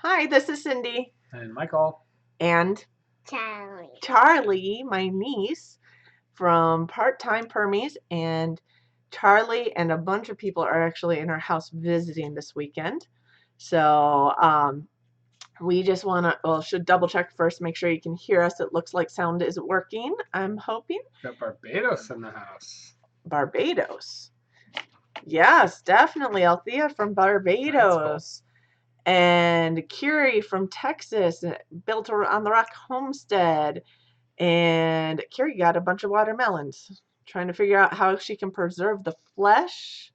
Hi, this is Cindy. And Michael. And Charlie, my niece from Part-Time Permies. And Charlie and a bunch of people are actually in our house visiting this weekend. So we just want to, should double check first, make sure you can hear us. It looks like sound is working, I'm hoping. Got Barbados in the house. Barbados. Yes, definitely. Althea from Barbados. And Curie from Texas, built on the Rock Homestead. And Curie got a bunch of watermelons, trying to figure out how she can preserve the flesh.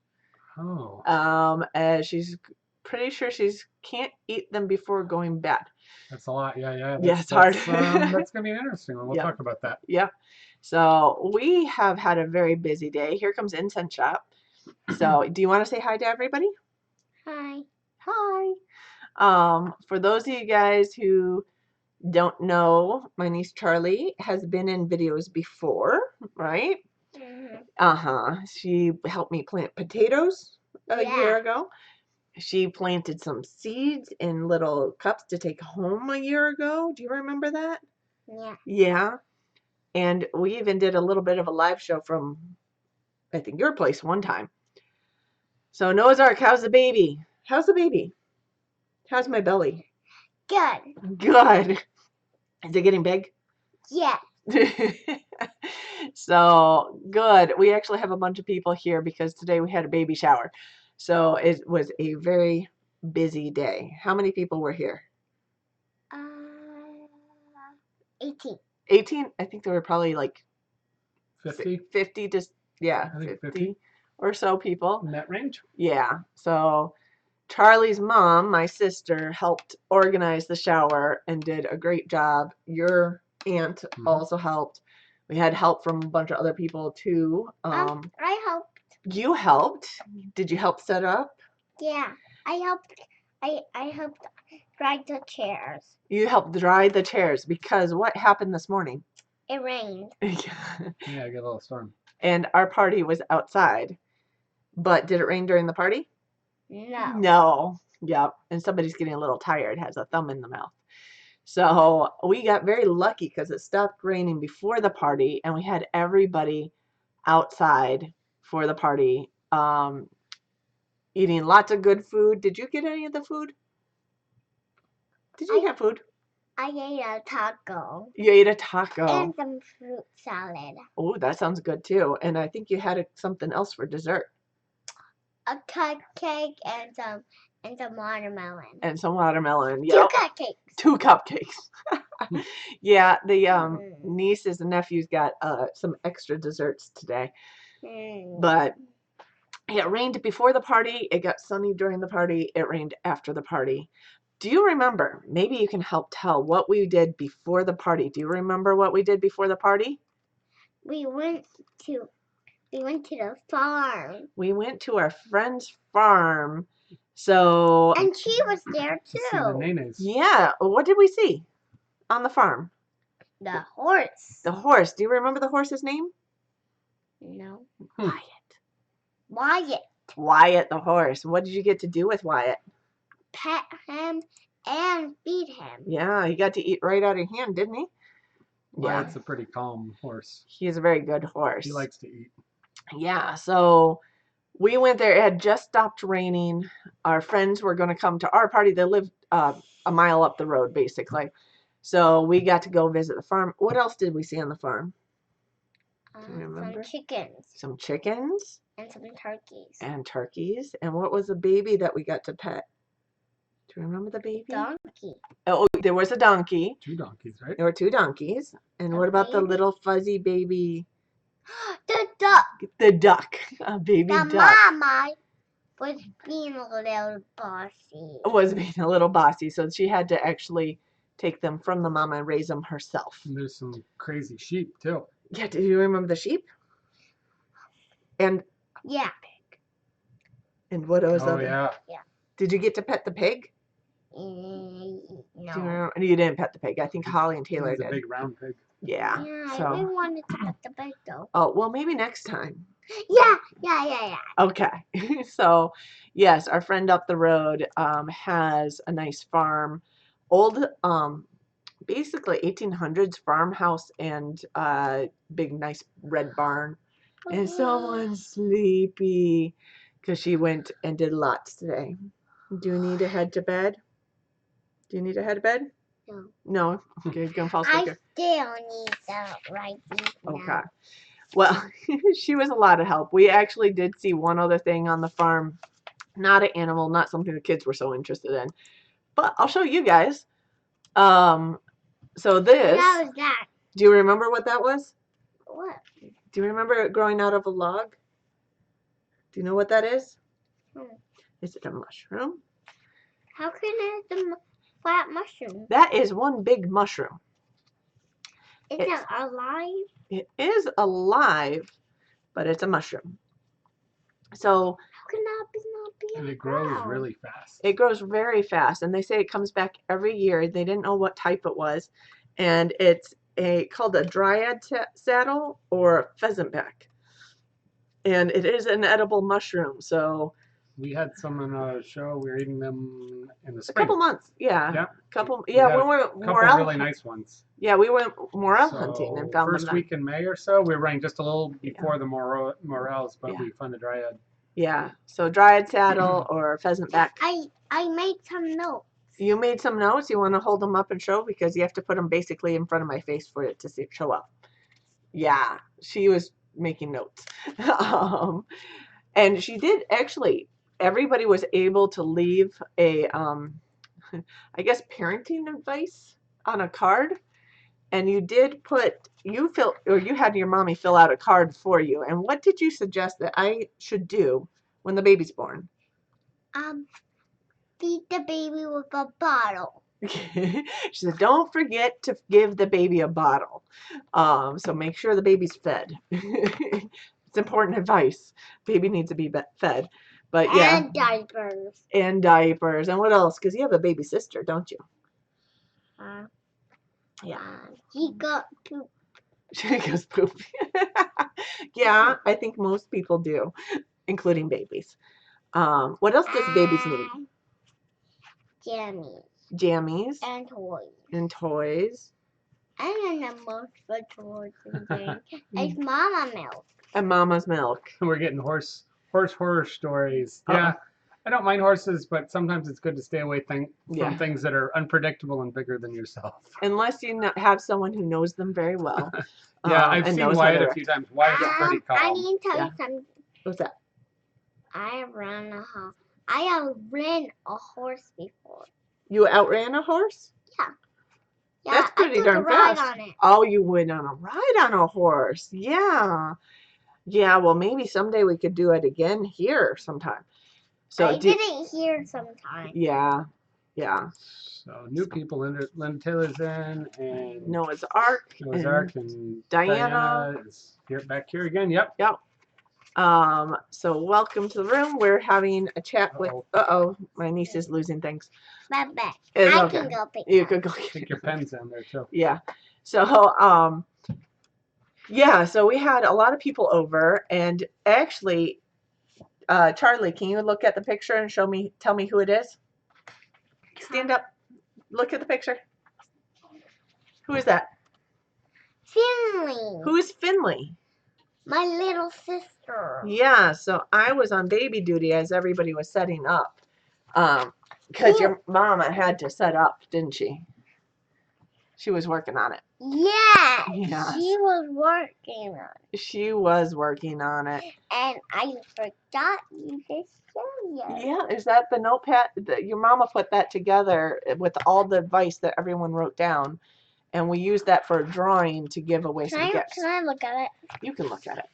As she's pretty sure she can't eat them before going bad. That's a lot. Yeah. It's hard. That's going to be interesting. We'll talk about that. Yep. So we have had a very busy day. Here comes Incense Shop. So do you want to say hi to everybody? Hi. Hi. For those of you guys who don't know, my niece Charlie has been in videos before, right? Mm-hmm. She helped me plant potatoes a year ago. She planted some seeds in little cups to take home a year ago. Do you remember that? Yeah. Yeah. And we even did a little bit of a live show from, I think, your place one time. So Noah's Ark, how's the baby? How's the baby? How's my belly? Good. Good. Is it getting big? Yeah. So good. We actually have a bunch of people here because today we had a baby shower. So it was a very busy day. How many people were here? 18. 18? I think there were probably like 50? 50 to, yeah, I think 50 or so people. In that range? Yeah. So Charlie's mom, my sister, helped organize the shower and did a great job. Your aunt also helped. We had help from a bunch of other people too. I helped. You helped? Did you help set up? Yeah, I helped. I helped dry the chairs. You helped dry the chairs because what happened this morning? It rained. Yeah, I got a little storm. And our party was outside. But did it rain during the party? No. No. Yep. And somebody's getting a little tired, has a thumb in the mouth. So we got very lucky because it stopped raining before the party and we had everybody outside for the party, eating lots of good food. Did you get any of the food? Did you get food? I ate a taco. You ate a taco. And some fruit salad. Oh, that sounds good too. And I think you had something else for dessert. A cupcake and some watermelon. And some watermelon. Yep. 2 cupcakes. 2 cupcakes. Yeah, the nieces and nephews got some extra desserts today. But it rained before the party. It got sunny during the party. It rained after the party. Do you remember? Maybe you can help tell what we did before the party. Do you remember what we did before the party? We went to the farm. We went to our friend's farm. So. And she was there too. See the nenes. Yeah. What did we see on the farm? The horse. The horse. Do you remember the horse's name? No. Wyatt. Wyatt the horse. What did you get to do with Wyatt? Pet him and feed him. Yeah, he got to eat right out of your hand, didn't he? Wyatt's a pretty calm horse. He is a very good horse. He likes to eat. Yeah, so we went there. It had just stopped raining. Our friends were going to come to our party. They lived a mile up the road, basically. So we got to go visit the farm. What else did we see on the farm? Do you remember? Some chickens. Some chickens. And some turkeys. And turkeys. And what was the baby that we got to pet? Do you remember the baby? Donkey. Oh, there was a donkey. 2 donkeys, right? There were 2 donkeys. And what about the little fuzzy baby? The duck. The duck. A baby duck. The mama was being a little bossy. Was being a little bossy, so she had to actually take them from the mama and raise them herself. And there's some crazy sheep too. Yeah, do you remember the sheep? And yeah. And what was Oh yeah. Did you get to pet the pig? No. You didn't pet the pig. I think Holly and Taylor did. It's a big round pig. Yeah. Yeah, So. I really wanted to pet the pig though. Oh, well, maybe next time. Yeah. Okay. So, yes, our friend up the road has a nice farm. Old, basically 1800s farmhouse and big, nice red barn. And someone's sleepy because she went and did lots today. Do you need to head to bed? Do you need to head to bed? No. No? Okay, you're going to fall asleep I here. still need the right now. Okay. Well, she was a lot of help. We actually did see one other thing on the farm. Not an animal, not something the kids were so interested in. But I'll show you guys. So this, What was that? do you remember what that was? What? Do you remember it growing out of a log? Do you know what that is? Is it a mushroom? How can it be a flat mushroom? That is one big mushroom. Is it alive? It is alive, but it's a mushroom. So How can that not be And alive? it grows really fast. it grows very fast, and they say it comes back every year. They didn't know what type it was, and it's called a dryad saddle or a pheasant back, and it is an edible mushroom. So We had some on our show. We were eating them in the a spring. couple months, yeah, Yeah. couple, We yeah. had We went couple morel, really nice ones. yeah, we went morel hunting and found first them. week in May or so, we were running just a little before the morels, but Yeah. we found the dryad. Yeah, so dryad saddle or pheasant back. I made some notes. You made some notes. You want to hold them up and show, because you have to put them basically in front of my face for it to show up. Yeah, she was making notes. And she did actually, everybody was able to leave a, I guess, parenting advice on a card. And you did you had your mommy fill out a card for you. And what did you suggest that I should do when the baby's born? Feed the baby with a bottle. She said, don't forget to give the baby a bottle. So make sure the baby's fed. It's important advice. Baby needs to be fed. But yeah. And diapers. And diapers. And what else? Because you have a baby sister, don't you? Yeah. She got poop. She goes poop. Yeah, I think most people do, including babies. What else does babies need? Jammies. Jammies. And toys. And toys. And then the most for toys and things. It's mama milk. And mama's milk. We're getting horse horror stories. Yeah, I don't mind horses, but sometimes it's good to stay away from things that are unpredictable and bigger than yourself. Unless you have someone who knows them very well. Yeah, I've seen Wyatt a few times. Wyatt's pretty calm. I need to tell you something. What's that? I have ran a horse before. You outran a horse? Yeah, That's pretty darn fast. On it. Oh, you went on a ride on a horse. Yeah. Yeah, well, maybe someday we could do it again here sometime. So I did it here sometime. Yeah. So new people, Linda Taylor's in, and Noah's Ark. And Diana is back here again. Yep. So welcome to the room. We're having a chat with. My niece is losing things. I Okay. can go pick. You could go Take your pens down there too. Yeah. So so we had a lot of people over, and actually, Charlie, can you look at the picture and tell me who it is? Stand up. Look at the picture. Who is that? Finley. Who is Finley? My little sister. Yeah, so I was on baby duty as everybody was setting up. Because your mama had to set up, didn't she? She was working on it. Yeah. Yes. She was working on it. She was working on it. And I forgot you to show you. Yeah, is that the notepad? Your mama put that together with all the advice that everyone wrote down. And we used that for a drawing to give away some gifts. Can I look at it? You can look at it.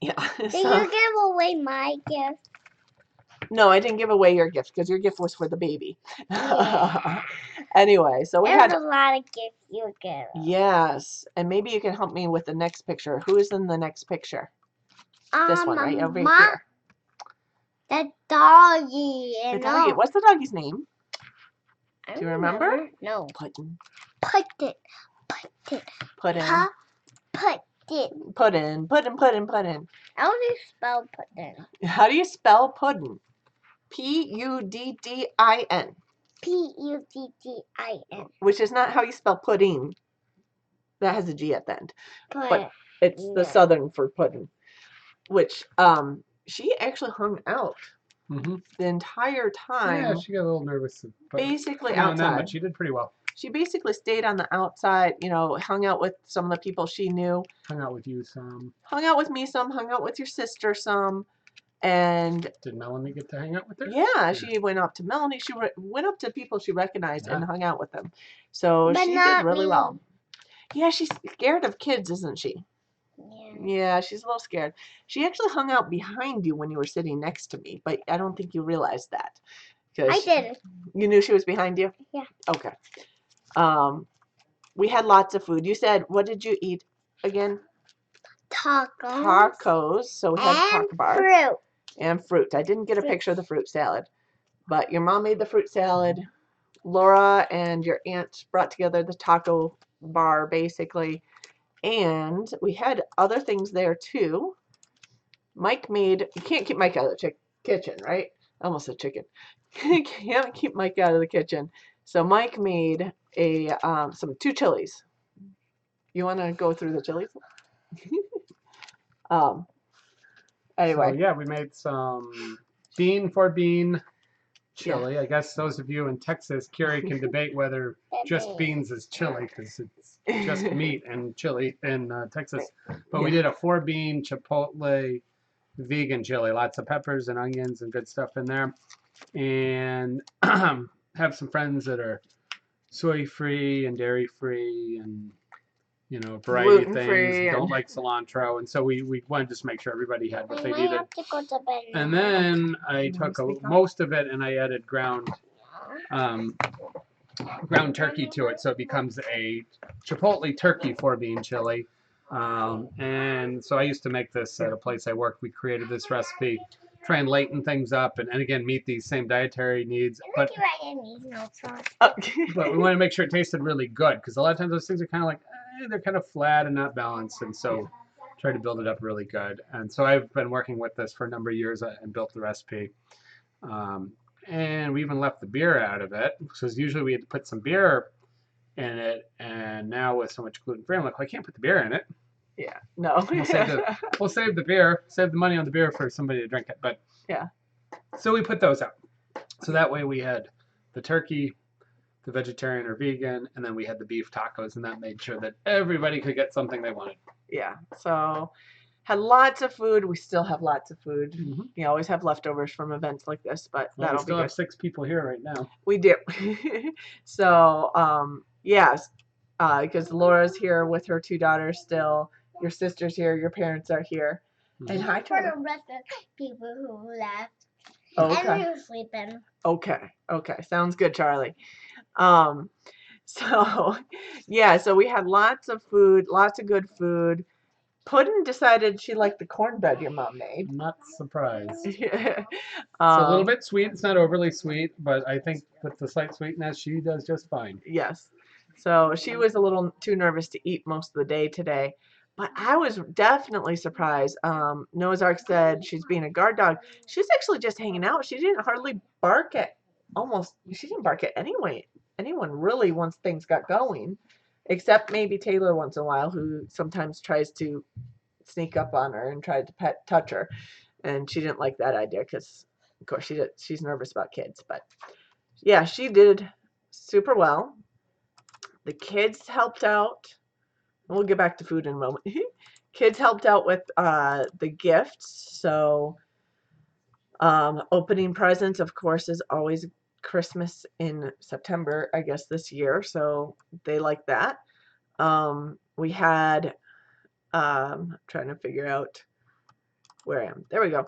Yeah. Did you give away my gift? No, I didn't give away your gift because your gift was for the baby. Yeah. Anyway, so we had a lot of gifts you give. Yes, and maybe you can help me with the next picture. Who is in the next picture? This one right over here. The doggy. The doggy. What's the doggy's name? Do you remember? No. Puddin. Puddin. Puddin. Puddin'. Puddin'. How do you spell pudding? How do you spell puddin'? Puddin. Puddin. Which is not how you spell pudding. That has a G at the end. But it's the yeah. southern for puddin'. Which she actually hung out the entire time. Yeah, she got a little nervous. Basically Now and then, outside. but she did pretty well. She basically stayed on the outside, you know, hung out with some of the people she knew. Hung out with you some. Hung out with me some, hung out with your sister some. And did Melanie get to hang out with her? Yeah, she went up to Melanie. She went up to people she recognized and hung out with them. So But she did really well. Yeah, she's scared of kids, isn't she? Yeah, she's a little scared. She actually hung out behind you when you were sitting next to me, but I don't think you realized that. I did. You knew she was behind you? Yeah. Okay. We had lots of food. You said, what did you eat again? Tacos. So we had taco bar. Fruit. And fruit. I didn't get a picture of the fruit salad, but your mom made the fruit salad. Laura and your aunt brought together the taco bar, basically. And we had other things there, too. Mike made... You can't keep Mike out of the kitchen, right? I almost said chicken. You can't keep Mike out of the kitchen. So Mike made two chilies. You want to go through the chilies? Anyway. So, yeah, we made some bean chili. Yeah. I guess those of you in Texas, Carrie can debate whether just beans is chili because it's just meat and chili in Texas. But we did a 4-bean chipotle vegan chili. Lots of peppers and onions and good stuff in there. And have some friends that are soy-free and dairy-free and, you know, a variety of things. Don't like cilantro. And so we wanted to just make sure everybody had what they needed. Have to go to bed now. And then I took most of it and I added ground turkey to it, so it becomes a chipotle turkey 4-bean chili. And so I used to make this at a place I worked. We created this recipe, try and lighten things up, and again meet these same dietary needs. But we want to make sure it tasted really good, because a lot of times those things are kind of like they're kind of flat and not balanced, and so try to build it up really good. And so I've been working with this for a number of years and built the recipe. And we even left the beer out of it, because usually we had to put some beer in it, and now with so much gluten-free, I'm like, well, I can't put the beer in it. Yeah, no. We'll save the beer, save the money on the beer for somebody to drink it. But yeah. So we put those out. So that way we had the turkey, the vegetarian or vegan, and then we had the beef tacos, and that made sure that everybody could get something they wanted. Yeah, so had lots of food. We still have lots of food. Mm-hmm. You always have leftovers from events like this, but well, we still have 6 people here right now. We do. So, yes, because Laura's here with her 2 daughters still. Your sister's here. Your parents are here. Mm-hmm. And hi, for the rest of the people who left. Okay. And who's sleeping. Okay. Sounds good, Charlie. So, yeah, so we had lots of food, lots of good food. Puddin' decided she liked the cornbread your mom made. I'm not surprised. Yeah. It's a little bit sweet. It's not overly sweet, but I think with the slight sweetness, she does just fine. Yes. So she was a little too nervous to eat most of the day today. But I was definitely surprised. Noah's Ark said she's being a guard dog. She was actually just hanging out. She didn't hardly bark at she didn't bark at anyone really once things got going. Except maybe Taylor once in a while, who sometimes tries to sneak up on her and try to touch her. And she didn't like that idea because, of course, she's nervous about kids. But, yeah, she did super well. The kids helped out. We'll get back to food in a moment. Kids helped out with the gifts. So, opening presents, of course, is always Christmas in September, I guess, this year. So they like that. We had, I'm trying to figure out where I am. There we go.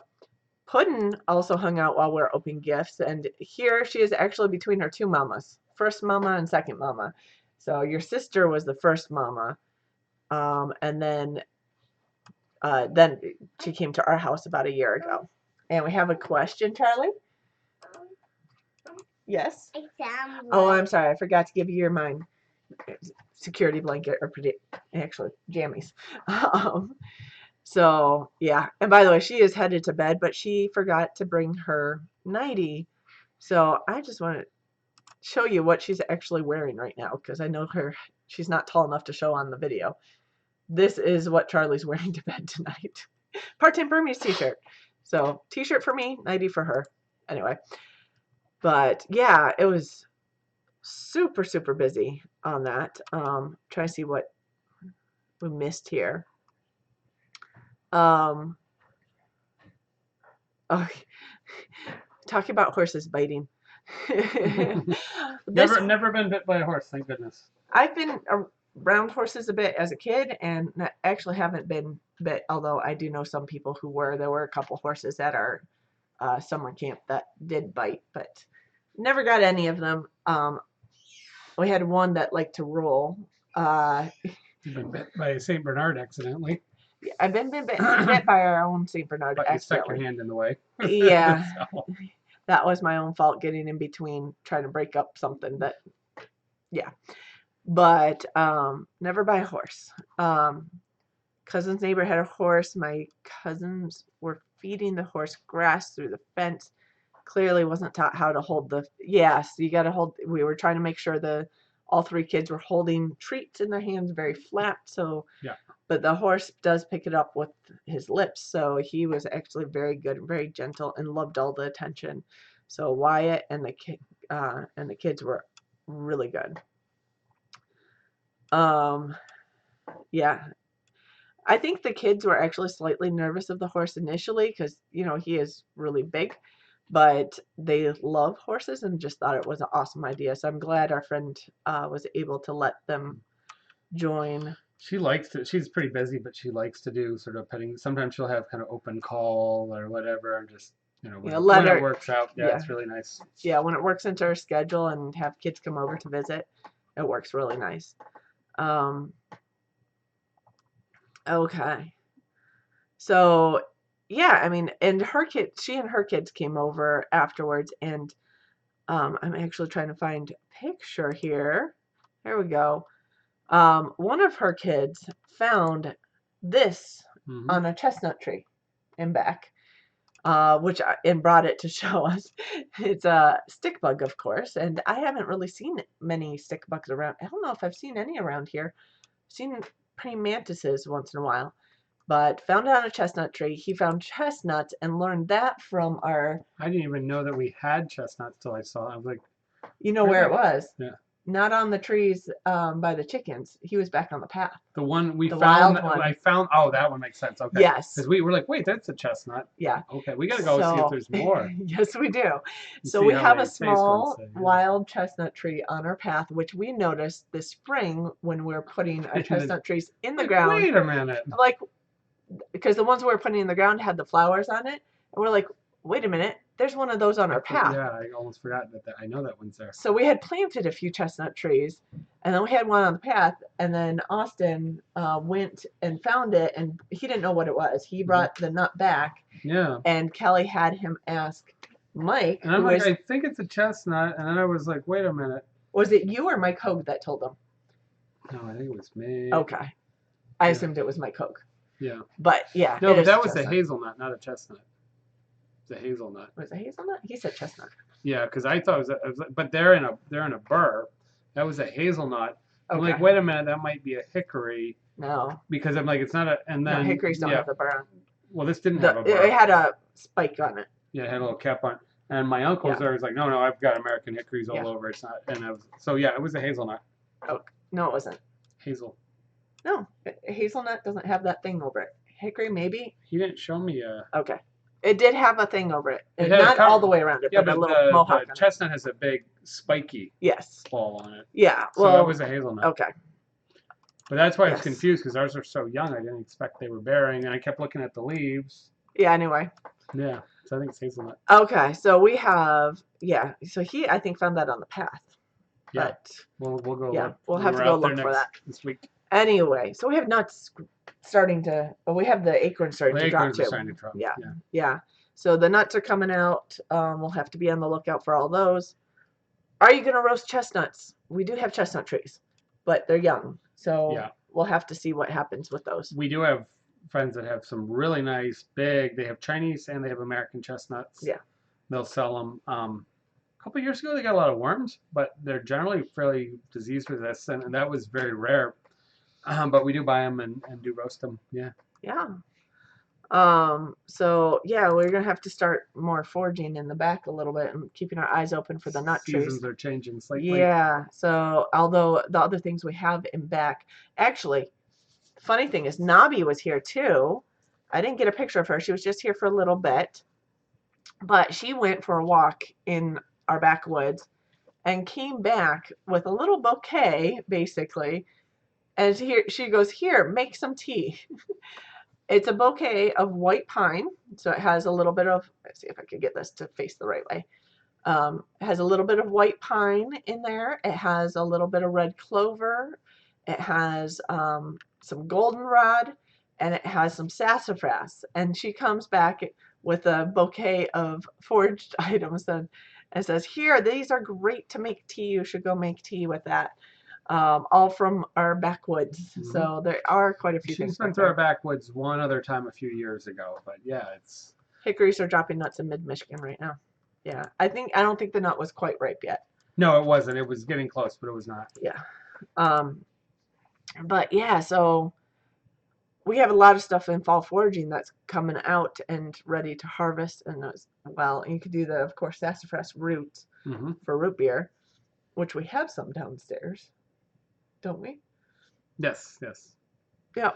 Puddin' also hung out while we were opening gifts. And here she is actually between her 2 mamas. First mama and second mama. So your sister was the first mama. And then she came to our house about a year ago. And we have a question, Charlie? Yes? Oh, I'm sorry. I forgot to give you your mine. security blanket or actually jammies. So yeah, and by the way, she is headed to bed, but she forgot to bring her nightie. So I just want to show you what she's actually wearing right now because I know she's not tall enough to show on the video. This is what Charlie's wearing to bed tonight. Part-Time Permies t-shirt. So t-shirt for me, nightie for her. Anyway, but yeah, it was super, super busy on that. Trying to see what we missed here. Oh, talking about horses biting. Never been bit by a horse, thank goodness. I've been around horses a bit as a kid and actually haven't been bit, although I do know some people who were. There were a couple horses at our summer camp that did bite, but never got any of them. We had one that liked to roll. You've been bit by a St. Bernard accidentally. I've been bit by our own St. Bernard But you stuck accidentally. your hand in the way. Yeah. So. That was my own fault getting in between trying to break up something that, yeah. But never by a horse. Cousin's neighbor had a horse. My cousins were feeding the horse grass through the fence. Clearly wasn't taught how to hold the, yes, you got to hold, we were trying to make sure all three kids were holding treats in their hands very flat. So, yeah. But the horse does pick it up with his lips. So he was actually very good and very gentle and loved all the attention. So Wyatt and the kids were really good. Yeah. I think the kids were actually slightly nervous of the horse initially because, you know, he is really big, but they love horses and just thought it was an awesome idea. So I'm glad our friend was able to let them join. She likes to, she's pretty busy, but she likes to do sort of petting. Sometimes she'll have kind of open call or whatever and just, you know, when it works out. Yeah, it's really nice. Yeah, when it works into her schedule and have kids come over to visit, it works really nice. Okay. So, yeah, I mean, and she and her kids came over afterwards, and I'm actually trying to find a picture here. There we go. One of her kids found this on a chestnut tree in back, and brought it to show us. It's a stick bug, of course, and I haven't really seen many stick bugs around. I don't know if I've seen any around here. I've seen praying mantises once in a while, but found it on a chestnut tree. He found chestnuts and learned that from our. I didn't even know that we had chestnuts till I saw it. I was like, you know where it was? Yeah. Not on the trees by the chickens. He was back on the path. The one we the found. Wild one. I found. Oh, that one makes sense. Okay. Yes. Because we were like, wait, that's a chestnut. Yeah. Okay, we got to go see if there's more. Yes, we do. So we have a small wild chestnut tree on our path, which we noticed this spring when we were putting our chestnut trees in the ground. Wait a minute. Like, because the ones we were putting in the ground had the flowers on it, and we're like, wait a minute, there's one of those on our path. Yeah, I almost forgot that. I know that one's there. So we had planted a few chestnut trees, and then we had one on the path, and then Austin went and found it, and he didn't know what it was. He brought the nut back. Yeah. And Kelly had him ask Mike. And I'm like, I think it's a chestnut, and then I was like, wait a minute. Was it you or Mike Hogue that told him? No, I think it was me. Okay. I assumed it was Mike Hogue. Yeah. But yeah. No, but that was a hazelnut, not a chestnut. It's a hazelnut. Was it hazelnut? He said chestnut. Yeah, because I thought it was, but they're in a burr. That was a hazelnut. I'm Okay. like, wait a minute, that might be a hickory. No. Because I'm like, it's not a, and then. No, hickories don't have the burr on. Well, this didn't have a burr. It had a spike on it. Yeah, it had a little cap on. And my uncle's there was like, no, I've got American hickories all over. It's not, and I was, so yeah, it was a hazelnut. Oh, no, it wasn't. Hazel. No, hazelnut doesn't have that thing over it. Hickory, maybe. He didn't show me a. Okay. It did have a thing over it. Not all the way around it, but a little mohawk. The chestnut has a big spiky ball on it. Yeah. Well, so it was a hazelnut. Okay. But that's why I was confused because ours are so young. I didn't expect they were bearing, and I kept looking at the leaves. Yeah. Anyway. Yeah. So I think it's hazelnut. Okay. So we have So he, I think, found that on the path. Yeah. But we'll go. Yeah. We'll have to go look for that this week. Anyway, so we have nuts starting to. Well, we have the acorns starting to drop too. Yeah. Yeah. So the nuts are coming out. We'll have to be on the lookout for all those. Are you going to roast chestnuts? We do have chestnut trees, but they're young. So Yeah. we'll have to see what happens with those. We do have friends that have some really nice, big, they have Chinese and they have American chestnuts. Yeah. They'll sell them. A couple of years ago, they got a lot of worms, but they're generally fairly disease resistant, and that was very rare. But we do buy them and do roast them. Yeah. Yeah. So yeah, we're gonna have to start more foraging in the back a little bit and keeping our eyes open for the nut trees. Seasons are changing slightly. Yeah. So although the other things we have in back, actually, funny thing is Nabi was here too. I didn't get a picture of her. She was just here for a little bit, but she went for a walk in our backwoods and came back with a little bouquet, basically. And she goes, "Here, make some tea." It's a bouquet of white pine, so it has a little bit of, let's see if I can get this to face the right way. It has a little bit of white pine in there. It has a little bit of red clover. It has some goldenrod, and it has some sassafras. And she comes back with a bouquet of foraged items and says, "Here, these are great to make tea. You should go make tea with that." All from our backwoods. So there are quite a few things. She's been through our backwoods one other time a few years ago, but yeah, it's hickories are dropping nuts in mid-Michigan right now. Yeah, I don't think the nut was quite ripe yet. No, it wasn't. It was getting close, but it was not. Yeah. But yeah, so we have a lot of stuff in fall foraging that's coming out and ready to harvest, and as well, you could do the, of course, sassafras root for root beer, which we have some downstairs. Don't we? Yes, yes. Yeah.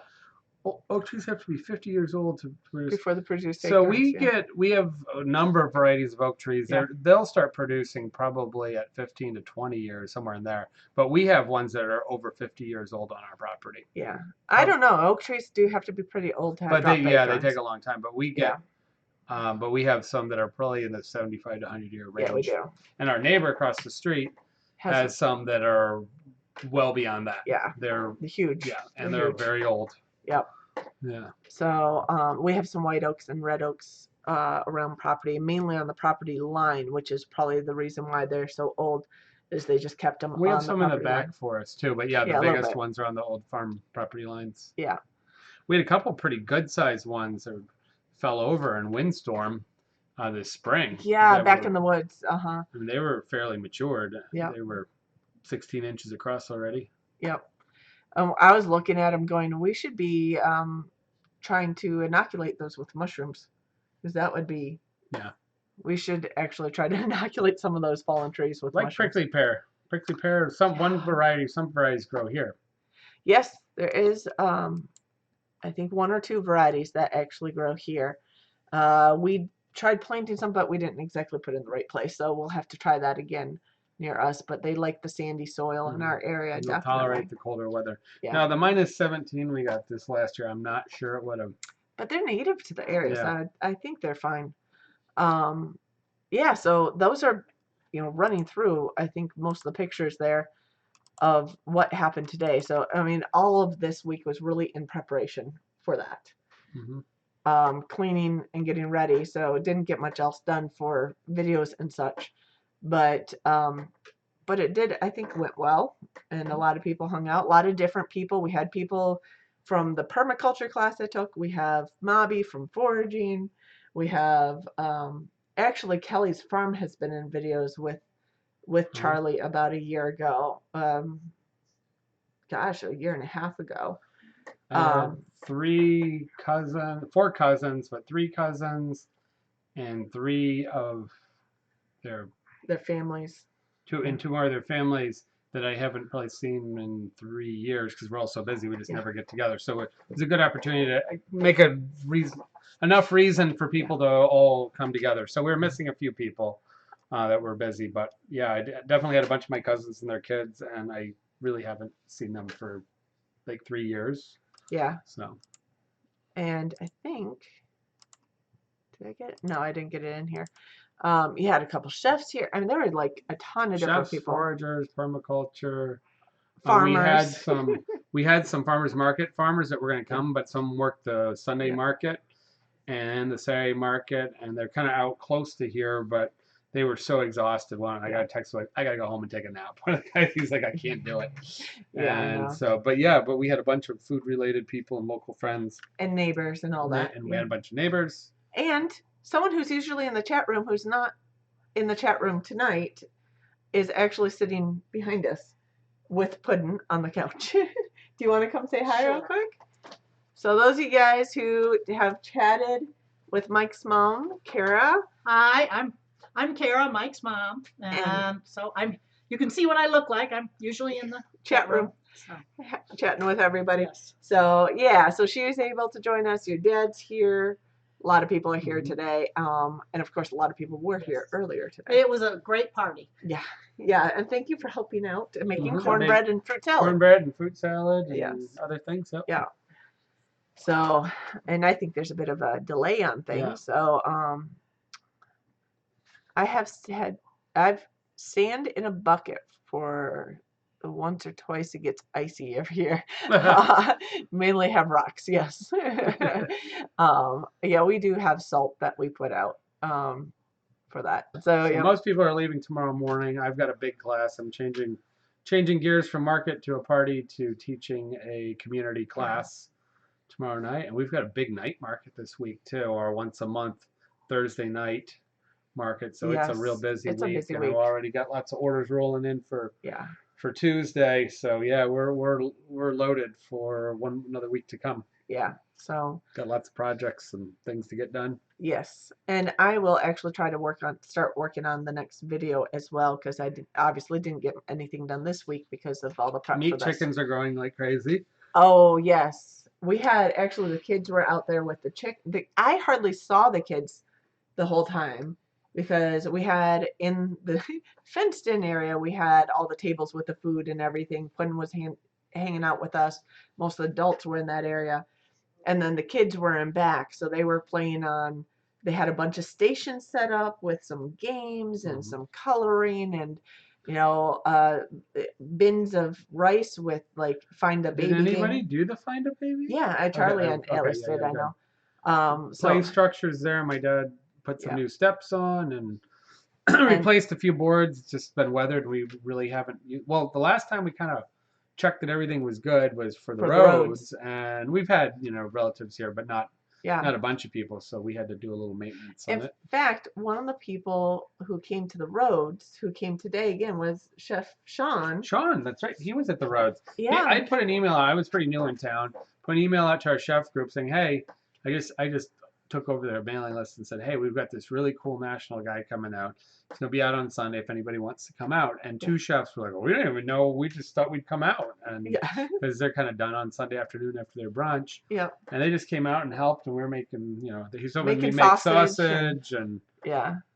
Oak trees have to be 50 years old to produce. Before the produce. So we have a number of varieties of oak trees. Yeah. They'll start producing probably at 15 to 20 years, somewhere in there. But we have ones that are over 50 years old on our property. Yeah. I don't know. Oak trees do have to be pretty old to have. But they take a long time. But we get. But we have some that are probably in the 75 to 100-year range. Yeah, we do. And our neighbor across the street has some that are well beyond that. Yeah. They're huge. Yeah, and they're very old. Yep. Yeah. So we have some white oaks and red oaks around property, mainly on the property line, which is probably the reason why they're so old, is they just kept them. We have on some the in the back line. for us too, but yeah, the biggest ones are on the old farm property lines. Yeah. We had a couple pretty good sized ones that fell over in windstorm this spring. Yeah, back in the woods. I mean, they were fairly matured. Yeah. They were 16 inches across already. Yep. I was looking at them going, we should be trying to inoculate those with mushrooms, because that would be. Yeah. We should actually try to inoculate some of those fallen trees with mushrooms. Prickly pear. Prickly pear. Some varieties grow here. Yes, there is. I think 1 or 2 varieties that actually grow here. We tried planting some, but we didn't exactly put it in the right place, so we'll have to try that again near us. But they like the sandy soil in our area. They'll definitely tolerate the colder weather. Yeah. Now the -17 we got this last year, I'm not sure it would have. But they're native to the area, so I think they're fine. Yeah, so those are, running through, I think, most of the pictures there of what happened today. So, I mean, all of this week was really in preparation for that. Cleaning and getting ready. So didn't get much else done for videos and such. But it did, I think, went well. And a lot of people hung out. A lot of different people. We had people from the permaculture class I took. We have Mobby from foraging. We have, actually, Kelly's farm has been in videos with Charlie about a year ago. Gosh, a year and a half ago. 4 cousins, but 3 cousins and 3 of their families. 2 more of their families that I haven't probably seen in 3 years because we're all so busy. We just never get together. So it's a good opportunity to make enough reason for people to all come together. So we were missing a few people that were busy, but yeah, I definitely had a bunch of my cousins and their kids, and I really haven't seen them for like 3 years. Yeah. So. And I think, did I get it? No, I didn't get it in here. You had a couple chefs here. I mean, there were like a ton of different people. Foragers, permaculture. Farmers. We had some farmers market farmers that were going to come, but some worked the Sunday market and the Saturday market, and they're kind of out close to here, but they were so exhausted. One, I got a text like, I gotta go home and take a nap. One of the guys, he's like, I can't do it. Yeah, I And know. so, but we had a bunch of food related people and local friends And neighbors and all that. and we had a bunch of neighbors. And someone who's usually in the chat room who's not in the chat room tonight is actually sitting behind us with Puddin' on the couch. Do you want to come say hi real quick? So those of you guys who have chatted with Mike's mom, Kara. Hi, I'm Kara, Mike's mom, and so you can see what I look like. I'm usually in the Chat room. So. Chatting with everybody. Yes. So yeah, so she was able to join us. Your dad's here. A lot of people are here today. And of course a lot of people were here earlier today. It was a great party. Yeah. Yeah. And thank you for helping out and making cornbread and fruit salad. Cornbread and fruit salad and Yes. other things. Yep. Yeah. So, and I think there's a bit of a delay on things. Yeah. So I've sand in a bucket for once or twice. It gets icy every year. Mainly have rocks, yes. Yeah, we do have salt that we put out for that. So yeah. Most people are leaving tomorrow morning. I've got a big class. I'm changing gears from market to a party to teaching a community class tomorrow night, and we've got a big night market this week too, or once a month Thursday night market. So it's a real busy week. Busy and week. I've already got lots of orders rolling in for Tuesday. So yeah, we're loaded for another week to come. Yeah. So got lots of projects and things to get done. Yes, and I will actually try to start working on the next video as well, because I obviously didn't get anything done this week because of all the prep. Meat chickens are growing like crazy. Oh yes, we had actually the kids were out there with the I hardly saw the kids the whole time because we had in the fenced-in area we had all the tables with the food and everything. Puddin' was hanging out with us. Most of the adults were in that area. And then the kids were in back, so they were playing on. They had a bunch of stations set up with some games and some coloring and, bins of rice with like find a baby. Did anybody do the find a baby? Yeah, Charlie and Alice did. I know. Play structures there. My dad put some new steps on and replaced a few boards. It's just been weathered. We really haven't. Well, the last time we kind of checked that everything was good was for the roads, and we've had relatives here, but not a bunch of people, so we had to do a little maintenance on it. In fact, one of the people who came to the roads, who came today again, was Chef Sean. Sean, that's right, he was at the roads. Yeah, I put an email out. I was pretty new in town. Put an email out to our chef group saying, hey, I just took over their mailing list and said, hey, we've got this really cool national guy coming out. He's going to be out on Sunday if anybody wants to come out. And two chefs were like, well, we didn't even know. We just thought we'd come out. And because they're kind of done on Sunday afternoon after their brunch. Yeah. And they just came out and helped. And we were making, he's over me make sausage and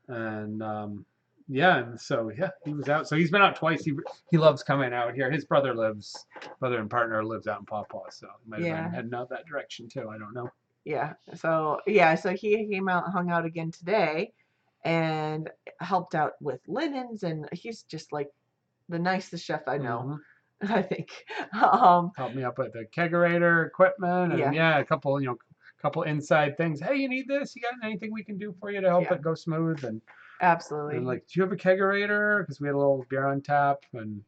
and so he was out. So he's been out twice. He loves coming out here. His brother and partner lives out in Pawpaw. So he might have been heading out that direction too. I don't know. Yeah. So he came out and hung out again today and helped out with linens, and he's just like the nicest chef I know. I think. Helped me up with the kegerator equipment and a couple inside things. Hey, you need this? You got anything we can do for you to help it go smooth? And absolutely. And like, do you have a kegerator? Because we had a little beer on tap and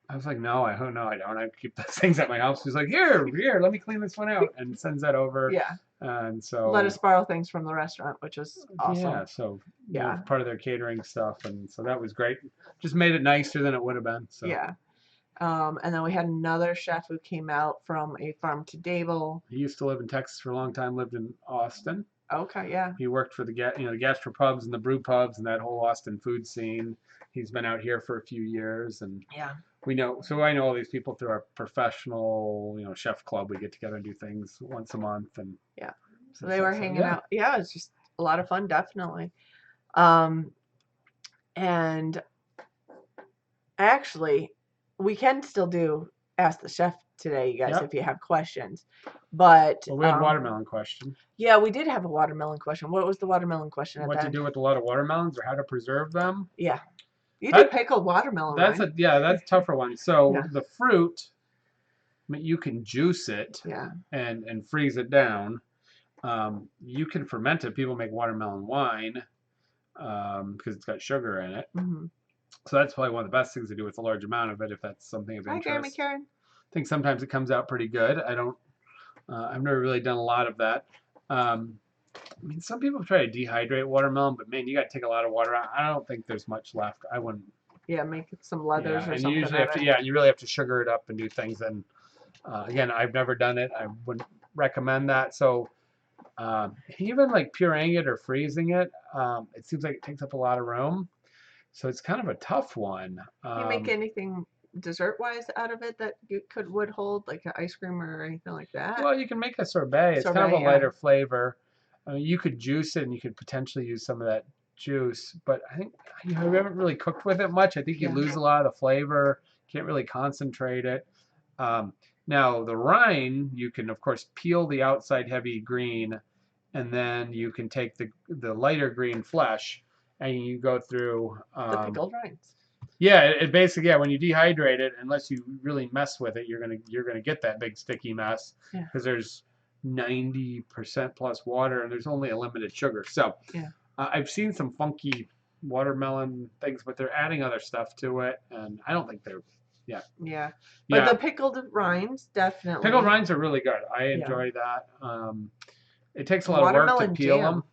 I was like, no, I don't. I keep those things at my house. He's like, here, let me clean this one out, and sends that over. Yeah. And so let us borrow things from the restaurant, which is awesome. Yeah. So part of their catering stuff, and so that was great. Just made it nicer than it would have been. So yeah. And then we had another chef who came out from a farm to Dable. He used to live in Texas for a long time. Lived in Austin. Okay. Yeah. He worked for the gastropubs and the brew pubs and that whole Austin food scene. He's been out here for a few years, and I know all these people through our professional, chef club. We get together and do things once a month, and so they were hanging out. Yeah, it's just a lot of fun, definitely. And actually, we can still do Ask the Chef today, you guys, if you have questions. But we had a watermelon question. Yeah, we did have a watermelon question. What was the watermelon question? What to do with a lot of watermelons, or how to preserve them? Yeah. You did pickled watermelon, that's right? that's a tougher one. So the fruit, you can juice it and freeze it down. You can ferment it. People make watermelon wine. because it's got sugar in it. Mhm. So that's probably one of the best things to do with a large amount of it if that's something of Hi, Grandma interest. Karen. I think sometimes it comes out pretty good. I've never really done a lot of that. I mean, some people try to dehydrate watermelon, but man, you got to take a lot of water out. I don't think there's much left. I wouldn't. Yeah, make some leathers Yeah, or and something. you usually have to. Yeah, and you really have to sugar it up and do things. And again, I've never done it. I wouldn't recommend that. So even like pureeing it or freezing it, it seems like it takes up a lot of room. So it's kind of a tough one. You make anything dessert-wise out of it that you would hold, like an ice cream or anything like that? Well, you can make a sorbet. It's kind of Sorbet, a yeah. lighter flavor. I mean, you could juice it, and you could potentially use some of that juice. But I think we haven't really cooked with it much. I think you Yeah. lose a lot of the flavor. Can't really concentrate it. Now the rind, you can of course peel the outside heavy green, and then you can take the lighter green flesh, and you go through The pickled rinds. yeah, it basically, yeah, when you dehydrate it, unless you really mess with it, you're gonna get that big sticky mess Yeah. because there's 90% plus water and there's only a limited sugar. So Yeah. I've seen some funky watermelon things, but they're adding other stuff to it, and I don't think they're Yeah. yeah. But the pickled rinds, definitely. Pickled rinds are really good. I enjoy that. It takes a lot of work to Watermelon peel jam. them.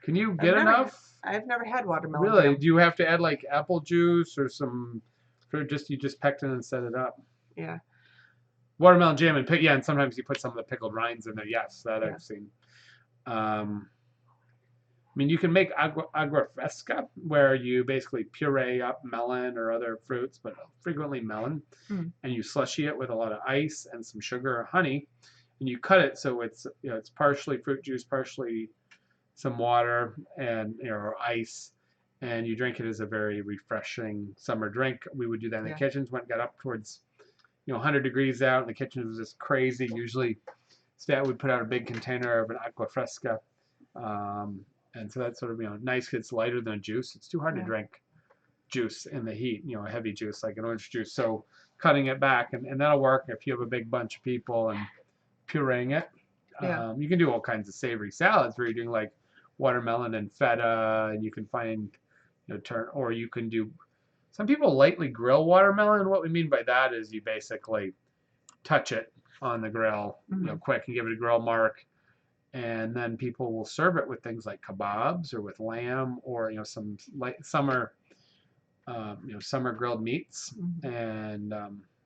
Can you get enough? I've never had watermelon Really? jam. Do you have to add like apple juice or some fruit? You just pecked it and set it up. Yeah. Watermelon jam and yeah, and sometimes you put some of the pickled rinds in there. Yes, that Yeah. I've seen. I mean, you can make agua fresca, where you basically puree up melon or other fruits, but frequently melon, and you slushy it with a lot of ice and some sugar or honey, and you cut it so it's it's partially fruit juice, partially some water and ice, and you drink it as a very refreshing summer drink. We would do that in the kitchens when it got up towards 100 degrees out, and the kitchen was just crazy. Usually, Stat would put out a big container of an aqua fresca, and so that's sort of nice. It's lighter than a juice. It's too hard to drink juice in the heat. A heavy juice like an orange juice. So cutting it back, and that'll work if you have a big bunch of people and pureeing it. Yeah. You can do all kinds of savory salads where you're doing like watermelon and feta, and you can find or you can do. Some people lightly grill watermelon. What we mean by that is you basically touch it on the grill, quick, and give it a grill mark, and then people will serve it with things like kebabs or with lamb or some light summer summer grilled meats, and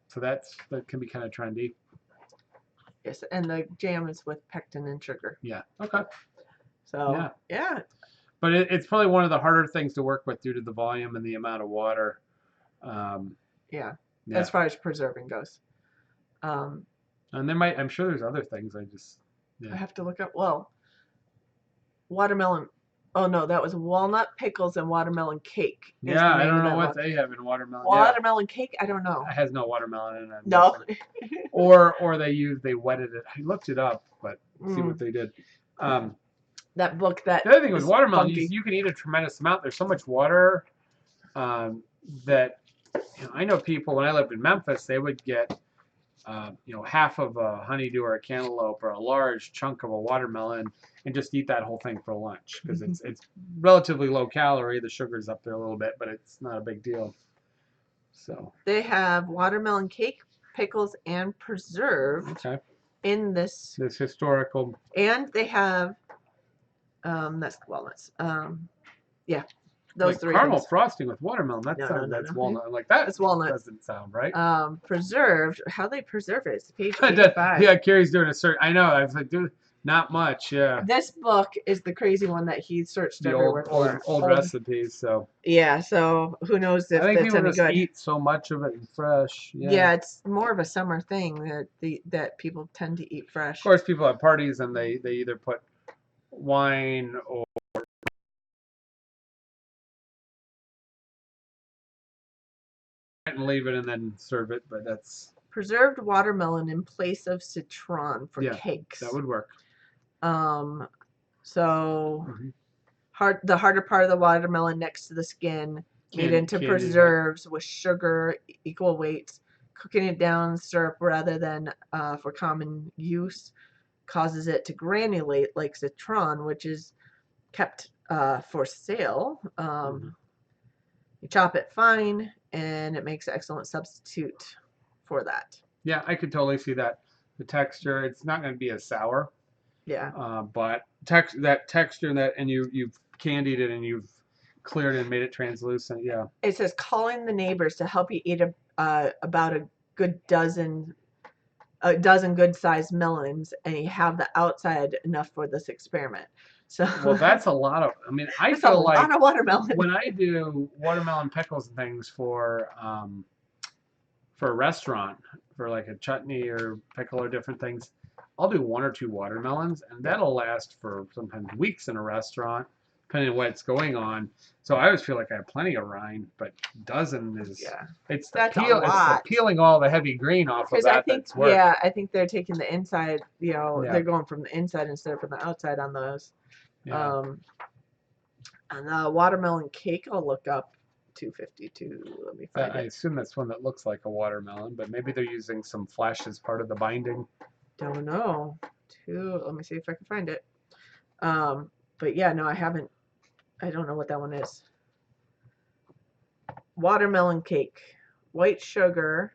so that can be kind of trendy. Yes, and the jam is with pectin and sugar. Yeah. Okay. So yeah. But it's probably one of the harder things to work with due to the volume and the amount of water. Yeah. As far as preserving goes. And I'm sure there's other things. I have to look up. Well, watermelon. Oh no, that was walnut pickles and watermelon cake. Yeah, I don't know what they have in watermelon. Watermelon cake? I don't know. It has no watermelon in it. No. or they wetted it. I looked it up, but see what they did. That book that. The other thing with watermelon, you can eat a tremendous amount. There's so much water that I know people when I lived in Memphis, they would get half of a honeydew or a cantaloupe or a large chunk of a watermelon and just eat that whole thing for lunch because it's relatively low calorie. The sugar's up there a little bit, but it's not a big deal. So they have watermelon cake, pickles, and preserved in this historical. And they have that's walnuts. Yeah. Those like three caramel things. frosting with watermelon. That's walnut. I'm like that. That's walnut. Doesn't sound right. Preserved. How they preserve it? It's page 85. Yeah, Carrie's doing a search. I know. I was like, dude, not much. Yeah. This book is the crazy one that he searched everywhere for. Old recipes. So. Yeah. So who knows if I think that's people any just good? Eat so much of it and fresh. Yeah, it's more of a summer thing that people tend to eat fresh. Of course, people at parties and they either put wine or. And leave it and then serve it, but that's preserved watermelon in place of citron for cakes. That would work. So the harder part of the watermelon next to the skin made into preserves with sugar equal weights. Cooking it down syrup rather than for common use causes it to granulate like citron, which is kept for sale. You chop it fine, and it makes an excellent substitute for that. Yeah, I could totally see that. The texture, it's not going to be as sour, Yeah. but that texture and you've candied it and you've cleared it and made it translucent. Yeah. It says calling the neighbors to help you eat about a dozen good-sized melons, and you have the outside enough for this experiment. So Well, that's a lot of. I mean, I that's a feel like lot of watermelon. when I do watermelon pickles and things for a restaurant, for like a chutney or pickle or different things, I'll do 1 or 2 watermelons, and that'll last for sometimes weeks in a restaurant, depending on what's going on. So I always feel like I have plenty of rind, but dozen is it's the That's a peel, it's the lot. peeling all the heavy green off of Because that I think, that's work. I think they're taking the inside. Yeah. They're going from the inside instead of from the outside on those. Yeah. And the watermelon cake, I'll look up 252. Let me find I it. assume that's one that looks like a watermelon, but maybe they're using some flesh as part of the binding. Don't know. Let me see if I can find it. But yeah, no, I haven't. I don't know what that one is. Watermelon cake, white sugar,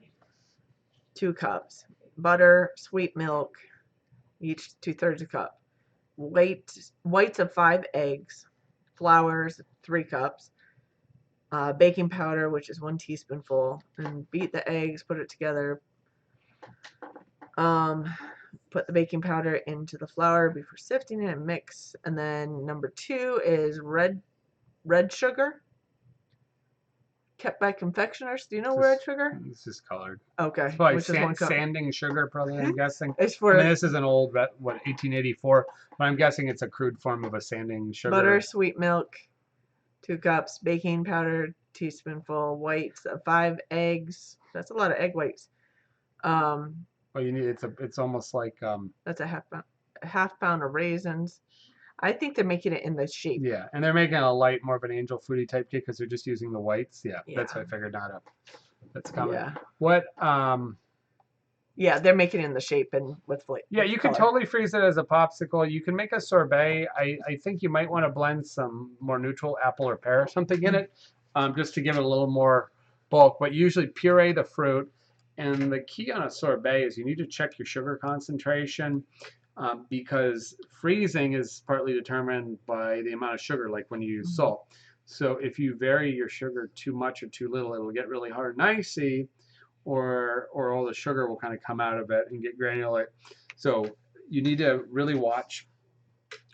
2 cups, butter, sweet milk, each 2/3 a cup, whites of 5 eggs, flours 3 cups, baking powder, which is 1 teaspoonful, and beat the eggs, put it together. Put the baking powder into the flour before sifting it and mix. And then number 2 is red sugar, kept by confectioners. Do you know red sugar? It's just colored. Okay, It's probably which is 1 cup. sanding sugar, probably, I'm guessing. It's I for mean, this is an old, 1884, but I'm guessing it's a crude form of a sanding sugar. butter, sweet milk, 2 cups, baking powder, teaspoonful, whites of 5 eggs. That's a lot of egg whites. Well, you need it's almost like That's a half pound of raisins. I think they're making it in the shape. yeah, and they're making a light, more of an angel foodie type cake because they're just using the whites. Yeah, that's what I figured out. That's coming. Yeah. What Yeah, they're making it in the shape and with flavor. Yeah, you can totally freeze it as a popsicle. You can make a sorbet. I think you might want to blend some more neutral apple or pear or something in it, just to give it a little more bulk. But usually puree the fruit. And the key on a sorbet is you need to check your sugar concentration, because freezing is partly determined by the amount of sugar, like when you use salt. So if you vary your sugar too much or too little, it'll get really hard and icy, or all the sugar will kind of come out of it and get granular. So you need to really watch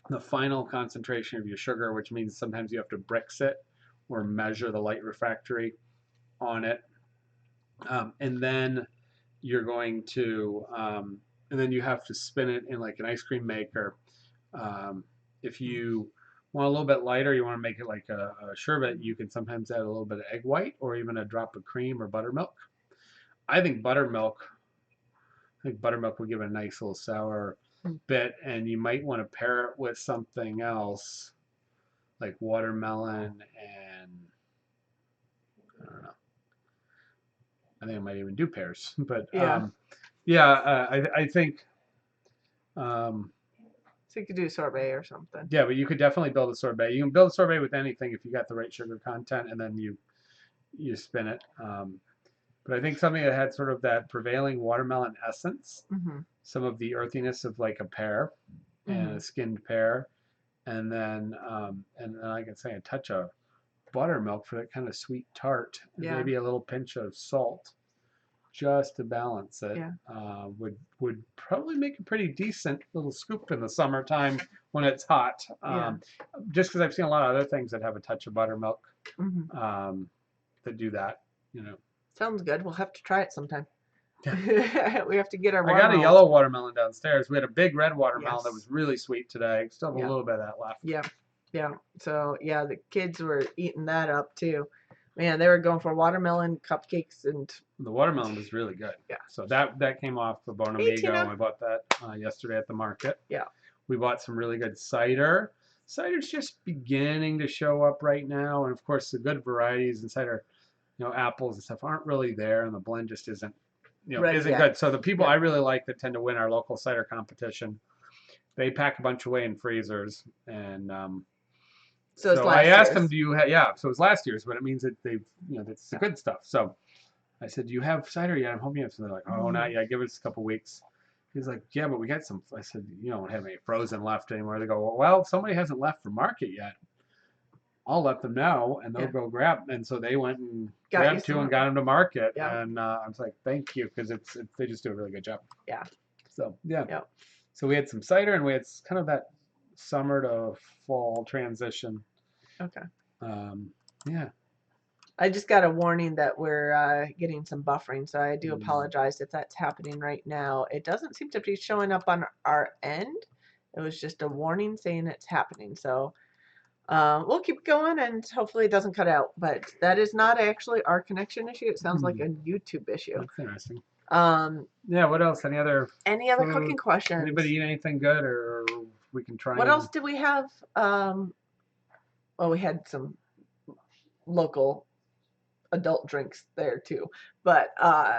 the final concentration of your sugar, which means sometimes you have to Brix it or measure the light refractory on it. And then you're going to, and then you have to spin it in like an ice cream maker. If you want a little bit lighter, you want to make it like a sherbet, you can sometimes add a little bit of egg white or even a drop of cream or buttermilk. I think buttermilk would give it a nice little sour bit, and you might want to pair it with something else like watermelon and I don't know. I think I might even do pears, but I think So you could do sorbet or something. yeah, but you could definitely build a sorbet. You can build a sorbet with anything if you got the right sugar content, and then you spin it. But I think something that had sort of that prevailing watermelon essence, some of the earthiness of like a pear and a skinned pear, and then I can say a touch of buttermilk for that kind of sweet tart, and maybe a little pinch of salt, just to balance it. Would probably make a pretty decent little scoop in the summertime when it's hot. Just because I've seen a lot of other things that have a touch of buttermilk that do that. Sounds good. We'll have to try it sometime. We have to get our. I got a yellow watermelon downstairs. We had a big red watermelon that was really sweet today. Still have a little bit of that left. Yeah. So the kids were eating that up too. Man, they were going for watermelon cupcakes, and the watermelon was really good. Yeah. So that came off the Bonamigo, and we bought that yesterday at the market. Yeah. We bought some really good cider. Cider's just beginning to show up right now, and of course the good varieties in cider, apples and stuff aren't really there, and the blend just isn't good. So the people I really like that tend to win our local cider competition, they pack a bunch away in freezers, and So it's I last asked year's. him, do you have, yeah, so it was last year's, but it means that they've, that's the good stuff. So I said, do you have cider yet? I'm hoping you have some. They're like, oh, not yet. Give us a couple weeks. He's like, yeah, but we got some. I said, you don't have any frozen left anymore. They go, well, somebody hasn't left for market yet. I'll let them know, and they'll go grab. And so they went and grabbed two and got them to market. Yeah. And I was like, thank you, because they just do a really good job. Yeah. So yeah. Yep. So we had some cider, and we had kind of that summer to fall transition. Okay. Yeah. I just got a warning that we're getting some buffering, so I do apologize if that's happening right now. It doesn't seem to be showing up on our end. It was just a warning saying it's happening. So we'll keep going, and hopefully it doesn't cut out. But that is not actually our connection issue. It sounds like a YouTube issue. That's interesting. Yeah. What else? Any other cooking questions? Anybody eat anything good, or we can try? What else did we have? Well, we had some local adult drinks there too, but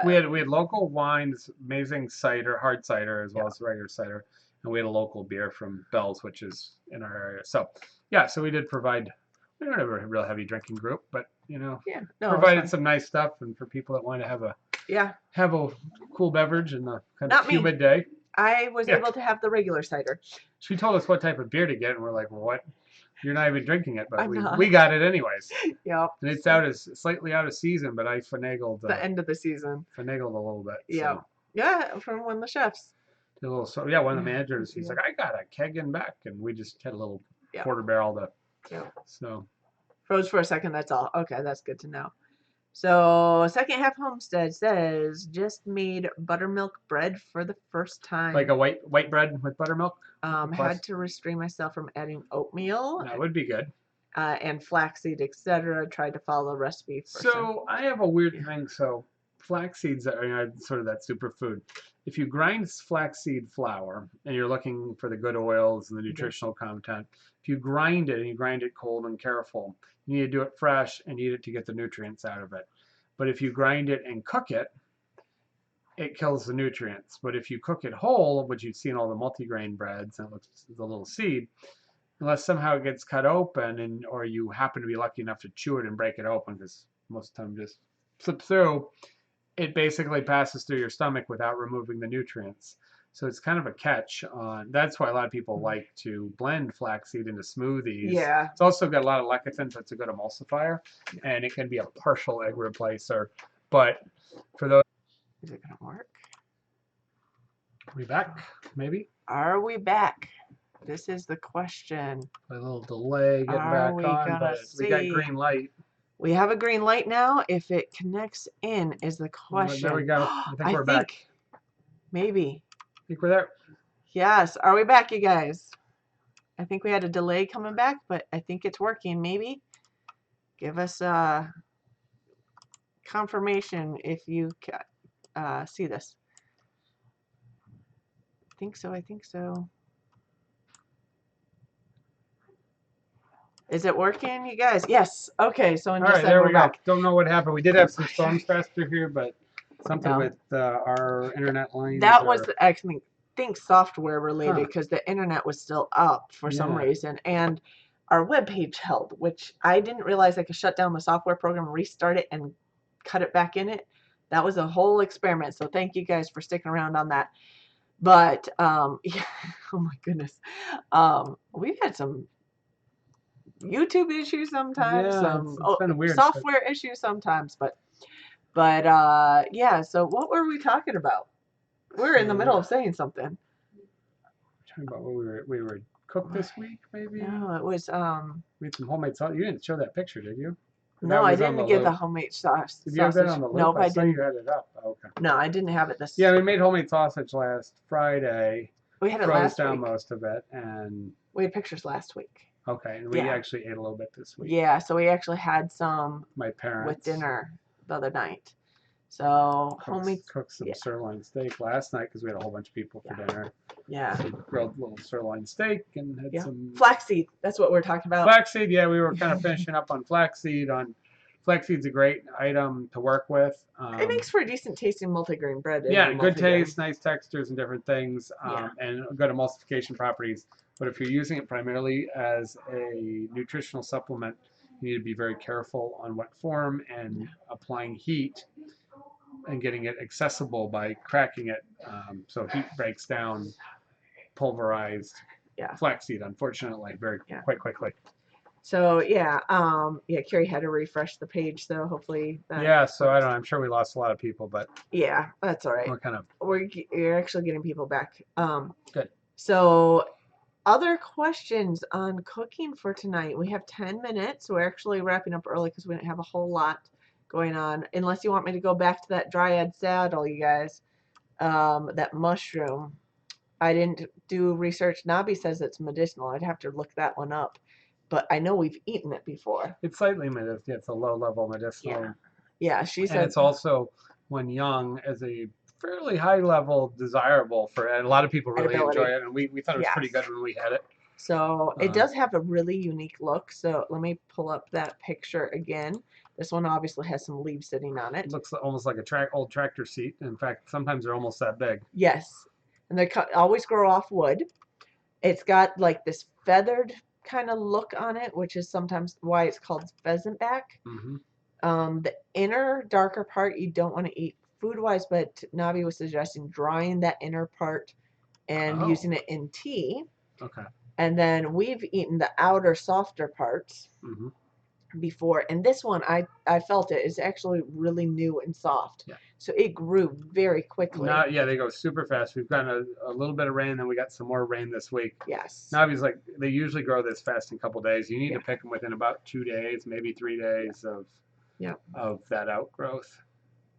we had local wines, amazing cider, hard cider, as well as regular cider, and we had a local beer from Bell's, which is in our area. So yeah, so we did provide. We don't have a real heavy drinking group, but provided some nice stuff, and for people that want to have a cool beverage in the kind of humid day. I was able to have the regular cider. She told us what type of beer to get, and we're like, well, what? You're not even drinking it, but we got it anyways. Yeah. And it's slightly out of season, but I finagled the end of the season. Finagled a little bit. Yeah. So. Yeah, from one of the chefs. One of the managers, he's like, I got a keg in back, and we just had a little quarter barrel to. Yeah. So. Froze for a second. That's all. Okay, that's good to know. So, Second Half Homestead says, just made buttermilk bread for the first time. Like a white bread with buttermilk? Had to restrain myself from adding oatmeal. That would be good. And flaxseed, etc. Tried to follow the recipe. I have a weird thing. So, flax seeds are sort of that superfood. If you grind flaxseed flour, and you're looking for the good oils and the nutritional content, if you grind it, and you grind it cold and careful, you need to do it fresh and eat it to get the nutrients out of it. But if you grind it and cook it, it kills the nutrients. But if you cook it whole, which you'd see in all the multigrain breads, and it looks the little seed, unless somehow it gets cut open, or you happen to be lucky enough to chew it and break it open, because most of the time just slip through, it basically passes through your stomach without removing the nutrients. So it's kind of a catch on. That's why a lot of people like to blend flaxseed into smoothies. Yeah. It's also got a lot of lecithin, so it's a good emulsifier, and it can be a partial egg replacer. But for those, is it gonna work? Are we back? Maybe. Are we back? This is the question. A little delay getting back on, but we got green light. We have a green light now. If it connects in, is the question. There we go. I think we're back. Maybe. I think we're there. Yes. Are we back, you guys? I think we had a delay coming back, but I think it's working. Maybe. Give us a confirmation if you see this. I think so. I think so. Is it working, you guys? Yes. Okay. So in just there we go. Don't know what happened. We did have some storms pass through here, but something with our internet lines. That was actually, I think, software related, because the internet was still up for some reason, and our web page held, which I didn't realize I could shut down the software program, restart it, and cut it back in it. That was a whole experiment. So thank you guys for sticking around on that. But yeah, oh my goodness, we've had some YouTube issues sometimes, some it's been weird, software issues sometimes, but yeah. So what were we talking about? We're in the middle of saying something. Talking about what we were cooked this week, maybe. No, it was we had some homemade sauce. You didn't show that picture, did you? No, I didn't get the homemade sausage. Did you have that on the loop? Nope, I didn't. You had it up. Okay. No, I didn't have it this. Yeah, we made homemade sausage last Friday. We had it last down week. most of it, and we had pictures last week. Okay, and we actually ate a little bit this week. Yeah, so we actually had some. My parents with dinner the other night. So cooked some sirloin steak last night because we had a whole bunch of people for dinner. Yeah. So grilled little sirloin steak and had some flaxseed. That's what we're talking about. Flaxseed, yeah, we were kind of finishing up on flaxseed. Flaxseed's a great item to work with. It makes for a decent tasting multigrain bread. Yeah, good taste, nice textures and different things, and good emulsification properties. But if you're using it primarily as a nutritional supplement, you need to be very careful on what form and applying heat and getting it accessible by cracking it. So heat breaks down pulverized Yeah. flaxseed, unfortunately, quite quickly. So yeah, Carrie had to refresh the page, so hopefully that Yeah, so I works. don't know. I'm sure we lost a lot of people, but Yeah, that's all right. we're kind of You're actually getting people back. good. So other questions on cooking for tonight? We have 10 minutes. We're actually wrapping up early because we didn't have a whole lot going on. Unless you want me to go back to that dryad saddle, you guys. That mushroom. I didn't do research. Nabi says it's medicinal. I'd have to look that one up. But I know we've eaten it before. It's slightly medicinal. It's a low-level medicinal. Yeah, she said. And it's also, when young, as a fairly high level desirable for, and a lot of people really Edibility. enjoy it, and we thought it was pretty Yes. good when we had it. So it does have a really unique look. So let me pull up that picture again. This one obviously has some leaves sitting on it. It looks almost like a old tractor seat. In fact, sometimes they're almost that big. Yes, and they always grow off wood. It's got like this feathered kind of look on it, which is sometimes why it's called pheasant back. The inner darker part you don't want to eat food-wise, but Nabi was suggesting drying that inner part and using it in tea. Okay. And then we've eaten the outer softer parts before, and this one I felt it is actually really new and soft. Yeah. So it grew very quickly. Yeah, they go super fast. We've gotten a little bit of rain, then we got some more rain this week. Yes. Navi's like, they usually grow this fast in a couple days. You need to pick them within about 2 days, maybe 3 days of that outgrowth.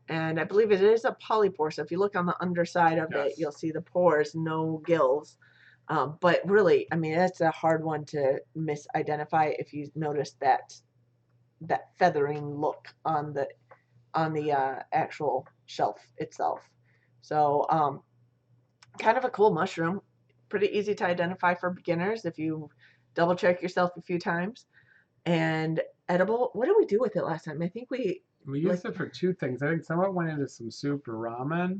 And I believe it is a polypore. So if you look on the underside of it, you'll see the pores, no gills. But really, I mean, that's a hard one to misidentify if you notice that feathering look on the actual shelf itself. So kind of a cool mushroom, pretty easy to identify for beginners if you double check yourself a few times. And edible. What did we do with it last time? I think we used it for 2 things. I think some of it went into some soup or ramen,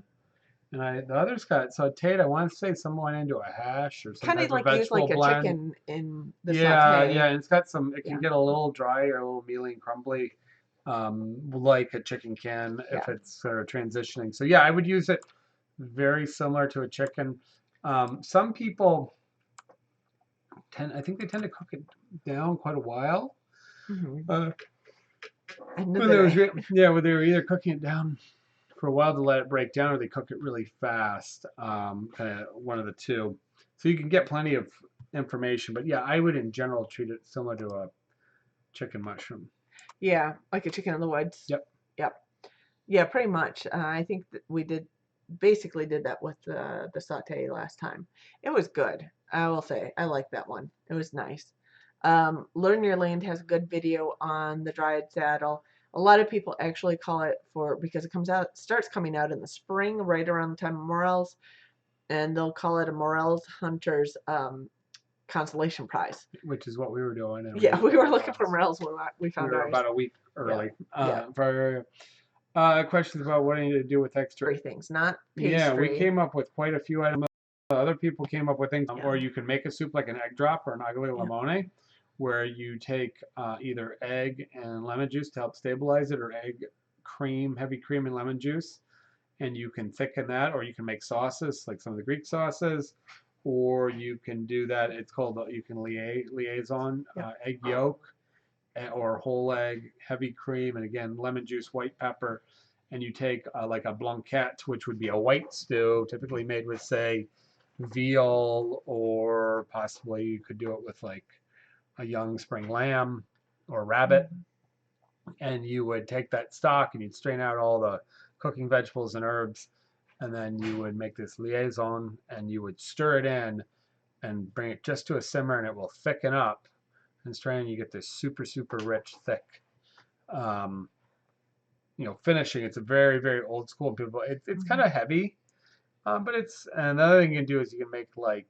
and the others got sauteed. I want to say some went into a hash or some kind type of like of use vegetable like blend. a chicken in the saute. saute. And it's got some. It can get a little dry or a little mealy and crumbly, like a chicken can if it's sort of transitioning. So yeah, I would use it very similar to a chicken. Some people I think they tend to cook it down quite a while. When they were either cooking it down for a while to let it break down, or they cook it really fast. Kind of one of the two. So you can get plenty of information, but yeah, I would in general treat it similar to a chicken mushroom. Yeah, like a chicken in the woods. Yep. Yeah, pretty much. I think that we basically did that with the saute last time. It was good. I will say I like that one. It was nice. Learn Your Land has a good video on the dryad saddle. A lot of people actually call it because it starts coming out in the spring, right around the time of morels, and they'll call it a Morels Hunters consolation prize. Which is what we were doing. Yeah, we were looking for morels when we found we were ours. about a week early. Questions about what I need to do with extra things, not pastry. Yeah, we came up with quite a few items. Other people came up with things, or you can make a soup like an egg drop or an aglio limone, where you take either egg and lemon juice to help stabilize it, or egg cream, heavy cream and lemon juice, and you can thicken that, or you can make sauces like some of the Greek sauces, or you can do that. It's called you can liaison egg yolk or whole egg, heavy cream, and again lemon juice, white pepper, and you take like a blanquette, which would be a white stew, typically made with say veal, or possibly you could do it with like a young spring lamb or rabbit, and you would take that stock and you'd strain out all the cooking vegetables and herbs, and then you would make this liaison and you would stir it in and bring it just to a simmer, and it will thicken up and strain. You get this super rich, thick finishing. It's a very, very old school people. It's kind of heavy, but it's, and another thing you can do is you can make like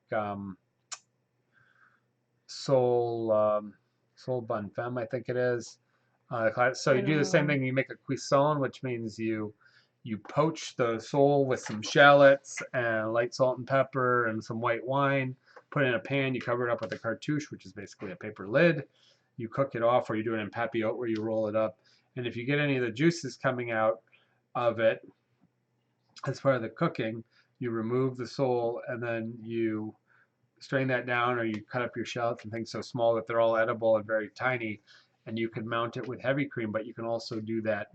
soul bonne femme, I think it is. So you do the same thing. You make a cuisson, which means you poach the sole with some shallots and light salt and pepper and some white wine. put it in a pan, you cover it up with a cartouche, which is basically a paper lid. You cook it off, or you do it in papillote where you roll it up. And if you get any of the juices coming out of it as part of the cooking, you remove the sole and then you strain that down, or you cut up your shallots and things so small that they're all edible and very tiny, and you can mount it with heavy cream. But you can also do that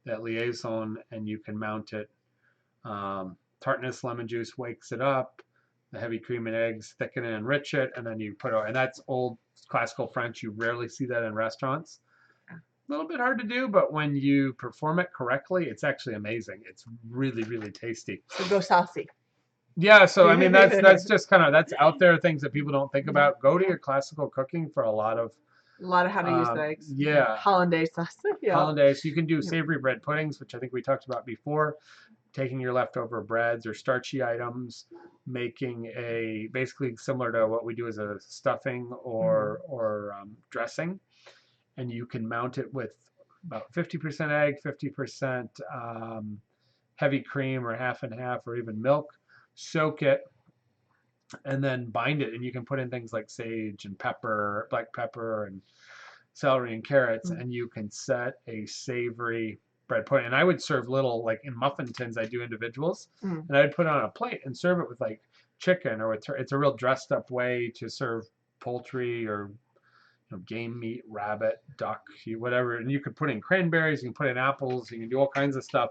liaison, and you can mount it. Tartness, lemon juice wakes it up. The heavy cream and eggs thicken and enrich it, and then you put it. And that's old classical French. You rarely see that in restaurants. A little bit hard to do, but when you perform it correctly, it's actually amazing. It's really, really tasty. So go saucy. Yeah, so I mean that's just kind of that's out there, things that people don't think about. Go to your classical cooking for a lot of how to use the eggs. Yeah. Hollandaise sauce. Yeah. Hollandaise. You can do savory bread puddings, which I think we talked about before. Taking your leftover breads or starchy items, making basically similar to what we do as a stuffing or dressing, and you can mount it with about 50% egg, 50% heavy cream, or half and half, or even milk. Soak it, and then bind it, and you can put in things like sage and pepper, black pepper, and celery and carrots, and you can set a savory bread pudding. And I would serve little, like in muffin tins, I do individuals, and I'd put it on a plate and serve it with like chicken, or it's a real dressed up way to serve poultry or game meat, rabbit, duck, whatever. And you could put in cranberries, you can put in apples, you can do all kinds of stuff,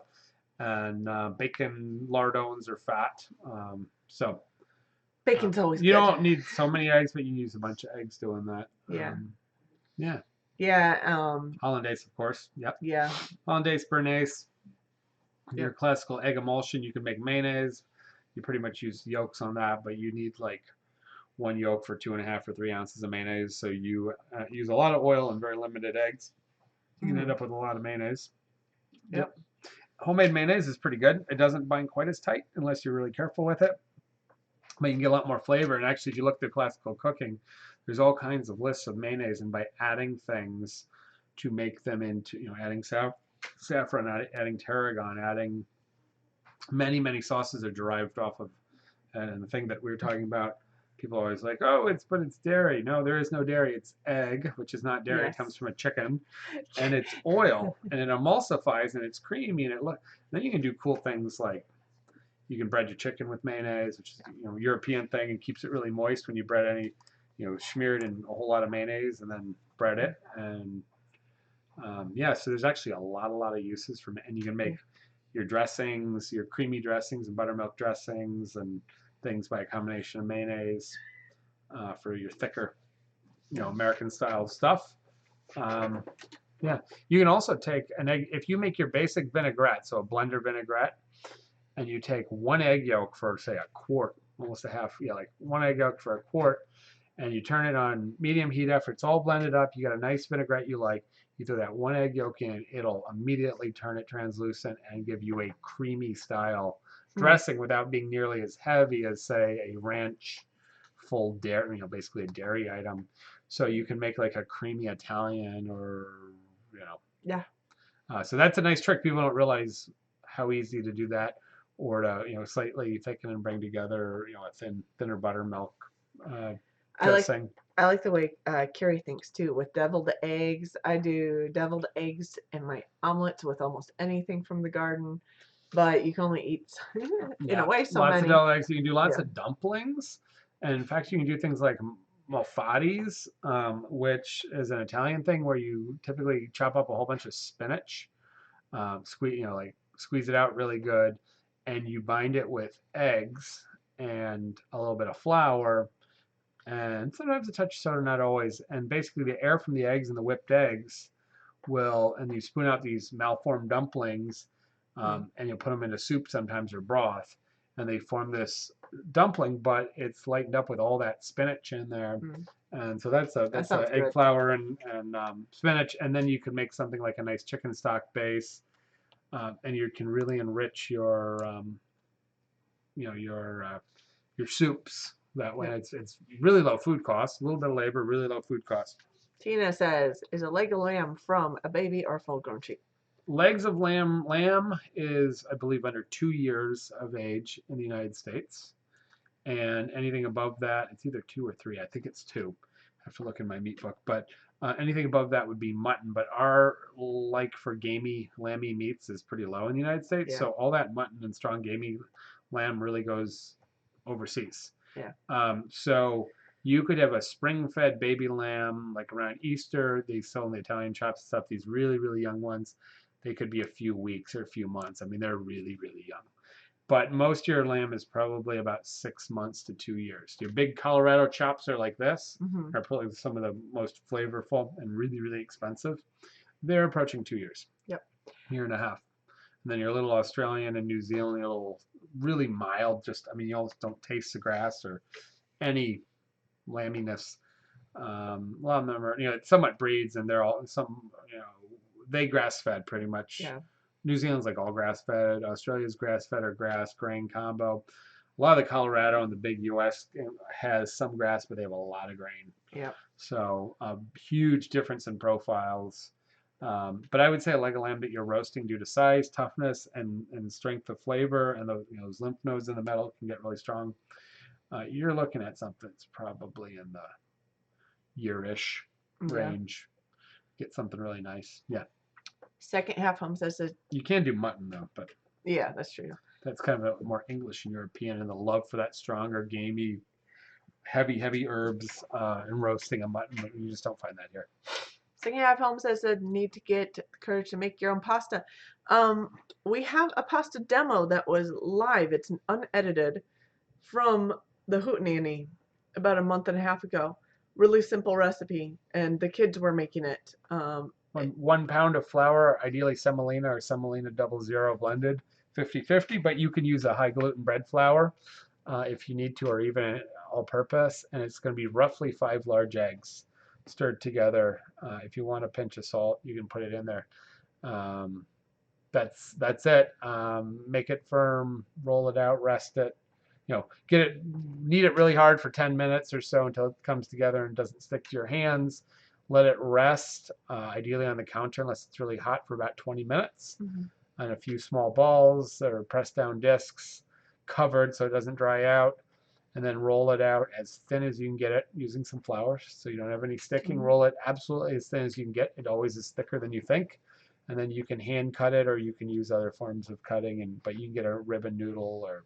and bacon lardones or fat. So bacon's always you good. don't need so many eggs, but you can use a bunch of eggs doing that. Yeah. Hollandaise, of course. Yep. Yeah. Hollandaise, béarnaise. Your classical egg emulsion. You can make mayonnaise. You pretty much use yolks on that, but you need like 1 yolk for 2.5 or 3 ounces of mayonnaise. So you use a lot of oil and very limited eggs. You can end up with a lot of mayonnaise. Yep. Homemade mayonnaise is pretty good. It doesn't bind quite as tight unless you're really careful with it, but you can get a lot more flavor. And actually, if you look at classical cooking, there's all kinds of lists of mayonnaise, and by adding things to make them into, adding saffron, adding tarragon, adding many sauces are derived off of. And the thing that we were talking about, people are always like, oh, it's dairy. No, there is no dairy. It's egg, which is not dairy. It comes from a chicken, and it's oil, and it emulsifies, and it's creamy, and then you can do cool things like you can bread your chicken with mayonnaise, which is European thing, and keeps it really moist when you bread any, smear it in a whole lot of mayonnaise and then bread it. And so there's actually a lot of uses from it, and you can make your dressings, your creamy dressings and buttermilk dressings and things by a combination of mayonnaise for your thicker, American style stuff. You can also take an egg if you make your basic vinaigrette, so a blender vinaigrette, and you take 1 egg yolk for say a quart, almost a half, like 1 egg yolk for a quart, and you turn it on medium heat after it's all blended up. You got a nice vinaigrette you like. You throw that 1 egg yolk in, it'll immediately turn it translucent and give you a creamy style dressing without being nearly as heavy as say a ranch full dairy, basically a dairy item. So you can make like a creamy Italian or so that's a nice trick. People don't realize how easy to do that, or to slightly thicken and bring together a thinner buttermilk dressing. I like the way Carrie thinks too. With deviled eggs, I do deviled eggs in my omelets with almost anything from the garden, but you can only eat in a way so lots many. of deviled eggs. You can do lots of dumplings, and in fact, you can do things like malfattis, which is an Italian thing where you typically chop up a whole bunch of spinach, squeeze it out really good, and you bind it with eggs and a little bit of flour, and sometimes a touch of soda, not always. And basically, the air from the eggs and the whipped eggs and you spoon out these malformed dumplings, and you'll put them into soup sometimes or broth, and they form this dumpling, but it's lightened up with all that spinach in there. And so that's egg flour and spinach, and then you can make something like a nice chicken stock base, and you can really enrich your soups that way. It's really low food cost, a little bit of labor, really low food cost. Tina says, is a leg of lamb from a baby or full-grown sheep? Legs of lamb. Lamb is, I believe, under 2 years of age in the United States. and anything above that, it's either 2 or 3. I think it's 2. I have to look in my meat book, but anything above that would be mutton. But our like for gamey, lamby meats is pretty low in the United States, Yeah. so all that mutton and strong gamey lamb really goes overseas. Yeah. So you could have a spring-fed baby lamb like around Easter. They sell in the Italian shops and stuff. These really, really young ones, they could be a few weeks or a few months. I mean, they're really, really young. But most of your lamb is probably about 6 months to 2 years. Your big Colorado chops are like this. Mhm. Are probably some of the most flavorful and really, really expensive. They're approaching 2 years. Yep. Year and a half. And then your little Australian and New Zealand, your little really mild, just, I mean, you almost don't taste the grass or any lamminess. A lot of them are, you know, it somewhat breeds, and they're all, some, you know, they grass fed pretty much. Yeah. New Zealand's like all grass fed. Australia's grass fed or grass grain combo. A lot of the Colorado and the big US has some grass, but they have a lot of grain. Yeah. So a huge difference in profiles. But I would say a leg of lamb that you're roasting due to size, toughness, and strength of flavor, and those, you know, those lymph nodes in the middle can get really strong. You're looking at something that's probably in the year-ish range. Get something really nice. Yeah. Second half home says that, You can do mutton though, but yeah, that's true. that's kind of a more English and European, and the love for that stronger, gamey, heavy herbs and roasting a mutton. But you just don't find that here. Second half home says that need to get the courage to make your own pasta. We have a pasta demo that was live. It's unedited from the Hootenanny about a month and a half ago. Really simple recipe, and the kids were making it. 1 pound of flour, ideally semolina or semolina 00 blended, 50-50, but you can use a high gluten bread flour if you need to, or even all purpose, and it's going to be roughly 5 large eggs stirred together. If you want a pinch of salt, you can put it in there. That's it. Make it firm, roll it out, rest it. You know, knead it really hard for 10 minutes or so until it comes together and doesn't stick to your hands. Let it rest, ideally on the counter unless it's really hot, for about 20 minutes. On a few small balls or press down discs, covered so it doesn't dry out, and then roll it out as thin as you can get it using some flour so you don't have any sticking. Roll it absolutely as thin as you can get. It always is thicker than you think. And then you can hand cut it, or you can use other forms of cutting, but you can get a ribbon noodle or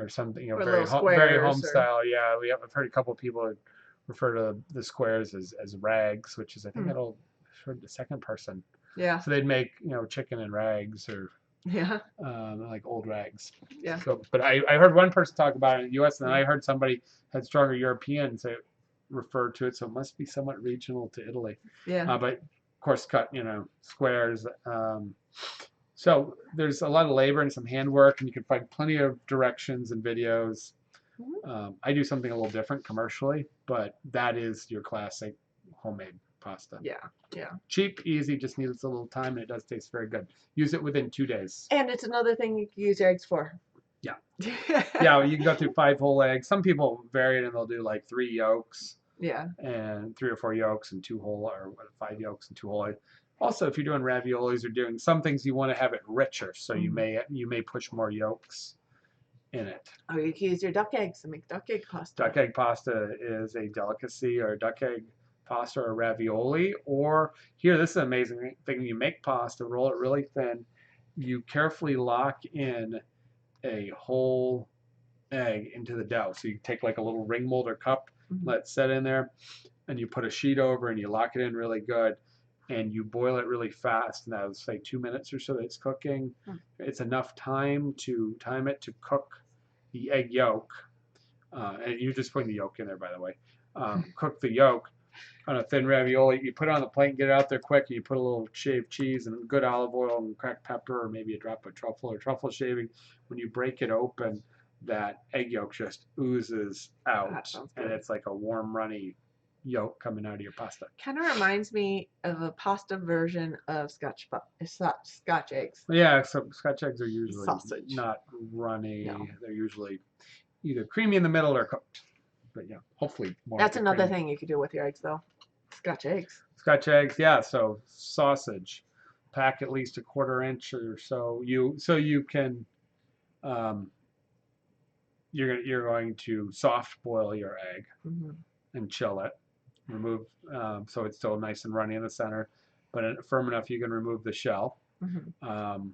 something, you know, Or very little home squares style. Yeah, I've heard a couple of people refer to the squares as rags, which is, I think, that'll for the second person. Yeah. So they'd make, you know, chicken and rags, or Yeah. like old rags. Yeah. So, but I heard one person talk about it in the U.S. and then I heard somebody had stronger European say refer to it, so it must be somewhat regional to Italy. Yeah. But of course, cut, you know, squares. So there's a lot of labor and some handwork, and you can find plenty of directions and videos. I do something a little different commercially, but that is your classic homemade pasta. Yeah. Yeah. Cheap, easy, just needs a little time, and it does taste very good. Use it within 2 days. And it's another thing you can use eggs for. Yeah. Yeah, you can go through 5 whole eggs. Some people vary it and they'll do like 3 yolks. Yeah. And 3 or 4 yolks and 2 whole, or 5 yolks and 2 whole eggs. Also, if you're doing raviolis or doing some things, you want to have it richer, so you may push more yolks in it. Or you can use your duck eggs to make duck egg pasta. Duck egg pasta is a delicacy, or duck egg pasta or ravioli. Or here, this is an amazing thing. You make pasta, roll it really thin. You carefully lock in a whole egg into the dough. So you take like a little ring mold or cup, let it set in there, and you put a sheet over and you lock it in really good. And you boil it really fast. And that was say 2 minutes or so that it's cooking. It's enough time to time it to cook the egg yolk. And you're just putting the yolk in there, by the way. Cook the yolk on a thin ravioli. You put it on the plate and get it out there quick. And you put a little shaved cheese and good olive oil and cracked pepper, or maybe a drop of truffle or truffle shaving. When you break it open, that egg yolk just oozes out. And it's like a warm, runny yolk coming out of your pasta. Kind of reminds me of a pasta version of Scotch eggs. Yeah, so Scotch eggs are usually Sausage. not runny. No. They're usually either creamy in the middle or cooked. But yeah, hopefully more. That's another thing you could do with your eggs, though. Scotch eggs. Scotch eggs, yeah. So sausage, pack at least a 1/4 inch or so. You can you're going to soft boil your egg Mhm. and chill it. Remove so it's still nice and runny in the center, but firm enough you can remove the shell. Mhm.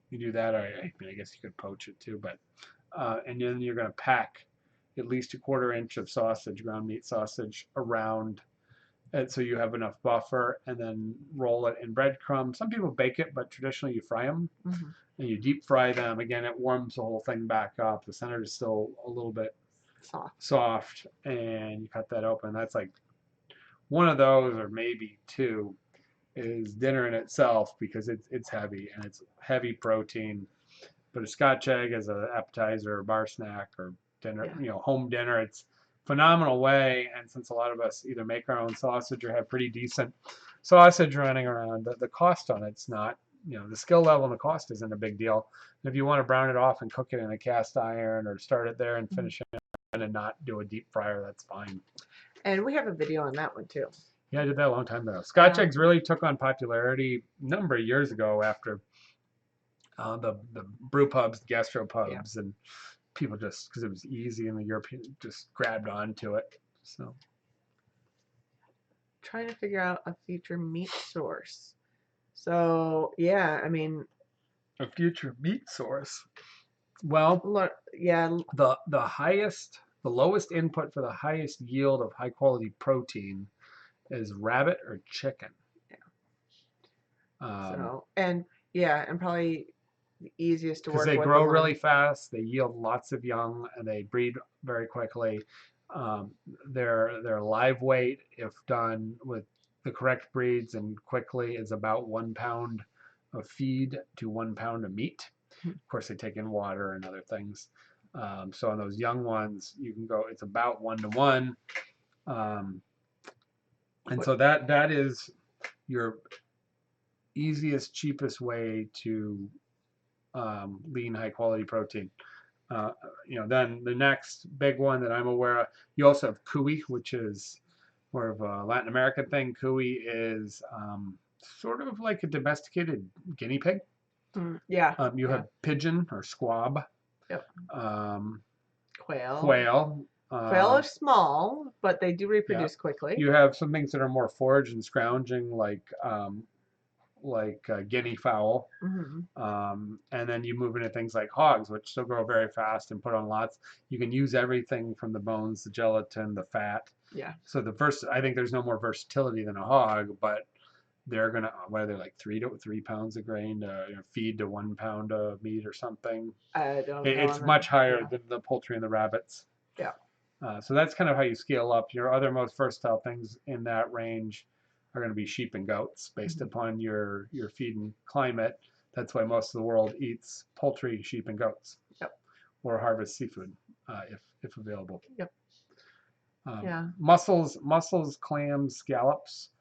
You do that, or I mean, I guess you could poach it too, but and then you're going to pack at least a 1/4 inch of sausage, ground meat sausage, around it so you have enough buffer, and then roll it in breadcrumbs. Some people bake it, but traditionally you fry them, Mhm. and you deep fry them. Again, it warms the whole thing back up. The center is still a little bit soft, and you cut that open. That's like one of those, or maybe two, is dinner in itself, because it's heavy, and it's heavy protein. But a Scotch egg as an appetizer or bar snack or dinner, Yeah. home dinner, it's a phenomenal way. And since a lot of us either make our own sausage or have pretty decent sausage running around, the cost on it's not, the skill level and the cost isn't a big deal. And if you want to brown it off and cook it in a cast iron, or start it there and finish it and not do a deep fryer, that's fine. And we have a video on that one too. Yeah, I did that a long time ago. Scotch Yeah. eggs really took on popularity a number of years ago after the brew pubs, the gastro pubs, and people just, because it was easy, and the European just grabbed onto it. So Trying to figure out a future meat source. So yeah, I mean, a future meat source. Well, yeah, the lowest input for the highest yield of high quality protein is rabbit or chicken. so and probably the easiest to work because they with grow them really fast, they yield lots of young, and they breed very quickly. Their live weight, if done with the correct breeds and quickly, is about 1 pound of feed to 1 pound of meat. Of course, they take in water and other things. So on those young ones, you can go, it's about 1 to 1. And so that is your easiest, cheapest way to lean, high quality protein. Then the next big one that I'm aware of, you also have cuy, which is more of a Latin American thing. Cuy is sort of like a domesticated guinea pig. You have pigeon or squab. Yep. Quail. Quail. Quail are small, but they do reproduce quickly. You have some things that are more forage and scrounging, like guinea fowl. And then you move into things like hogs, which still grow very fast and put on lots. You can use everything from the bones, the gelatin, the fat. Yeah. So I think there's no more versatility than a hog, but they're gonna, what are they, like 3 pounds of grain to feed to 1 pound of meat or something. I don't know. It's much higher than the poultry and the rabbits. Yeah. So that's kind of how you scale up. Your other most versatile things in that range are going to be sheep and goats, based upon your feed and climate. That's why most of the world eats poultry, sheep, and goats. Yep. Or harvest seafood, if available. Yep. Mussels, clams, scallops,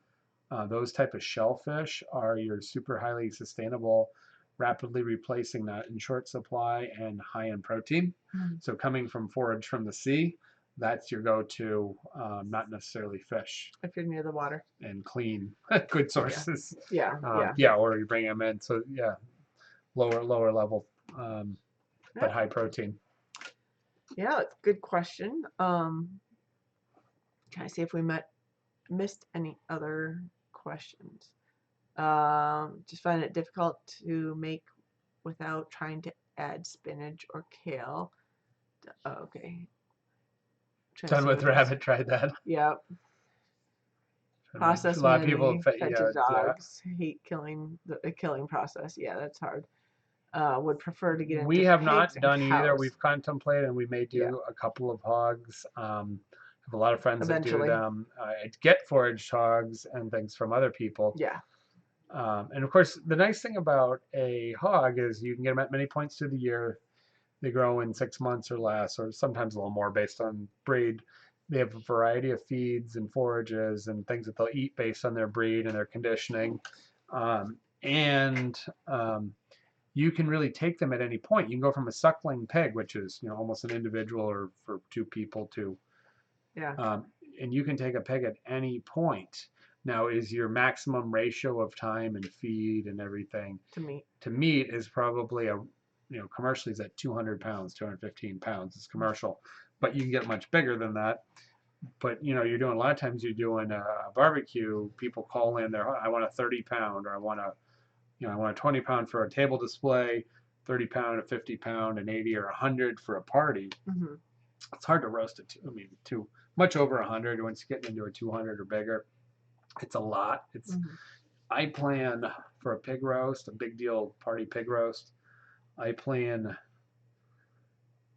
those type of shellfish are your super highly sustainable, rapidly replacing that in short supply and high in protein. So coming from forage from the sea, that's your go-to, not necessarily fish. If you're near the water. And clean, good sources. Yeah. Or you bring them in. So lower level, but high protein. Yeah, it's a good question. Trying to see if we missed any other questions. Just find it difficult to make without trying to add spinach or kale. Okay. Done with rabbit, tried that. Yep. Process. A lot of people dogs hate the killing process. Yeah, that's hard. Would prefer to get into We have pigs not and done either. cows. We've contemplated, and we may do a couple of hogs. Have a lot of friends Eventually. that do them. I get foraged hogs and things from other people. Yeah. And of course, the nice thing about a hog is you can get them at many points through the year. They grow in 6 months or less, or sometimes a little more based on breed. They have a variety of feeds and forages and things that they'll eat based on their breed and their conditioning. You can really take them at any point. You can go from a suckling pig, which is almost an individual or for 2 people, to and you can take a pig at any point. Now, is your maximum ratio of time and feed and everything to meat is probably commercially is at 200 pounds, 215 pounds. It's commercial, but you can get much bigger than that. But you're doing a lot of times you're doing a barbecue. People call in there, I want a 30 pound, or I want a 20 pound for a table display, 30 pound, a 50 pound, an 80 or 100 for a party. Mm-hmm. It's hard to roast it. Too much over 100. Once you get into a 200 or bigger, it's a lot. I plan for a pig roast, a big deal party pig roast. I plan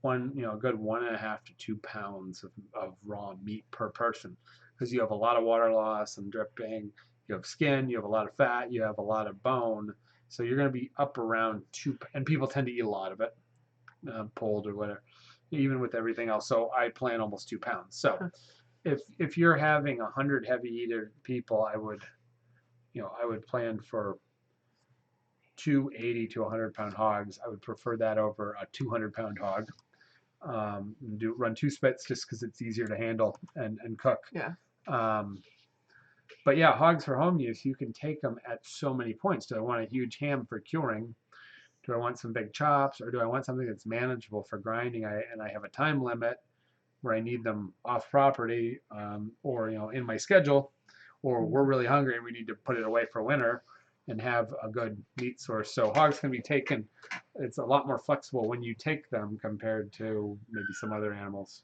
a good 1.5 to 2 pounds of raw meat per person, because you have a lot of water loss and dripping. You have skin, you have a lot of fat, you have a lot of bone. So you're going to be up around and people tend to eat a lot of it, pulled or whatever, even with everything else. So I plan almost 2 pounds. So if you're having 100 heavy eater people, I would plan for 2 80 to 100 pound hogs. I would prefer that over a 200 pound hog. Run 2 spits just because it's easier to handle and cook. Yeah. But yeah, hogs for home use, you can take them at so many points. Do I want a huge ham for curing? Do I want some big chops, or do I want something that's manageable for grinding? And I have a time limit where I need them off property, or in my schedule, or we're really hungry and we need to put it away for winter and have a good meat source. So hogs can be taken. It's a lot more flexible when you take them compared to maybe some other animals.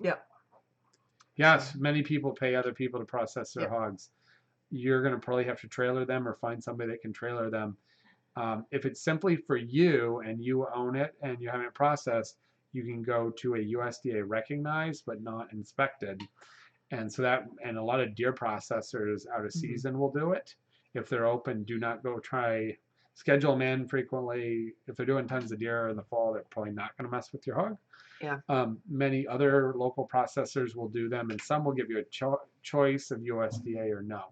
Yeah. Yes, many people pay other people to process their hogs. You're going to probably have to trailer them or find somebody that can trailer them. If it's simply for you and you own it and you haven't it processed, you can go to a USDA recognized but not inspected. And a lot of deer processors out of season will do it. If they're open, do not go schedule them in frequently. If they're doing tons of deer in the fall, they're probably not going to mess with your hog. Yeah. Many other local processors will do them, and some will give you a choice of USDA or no.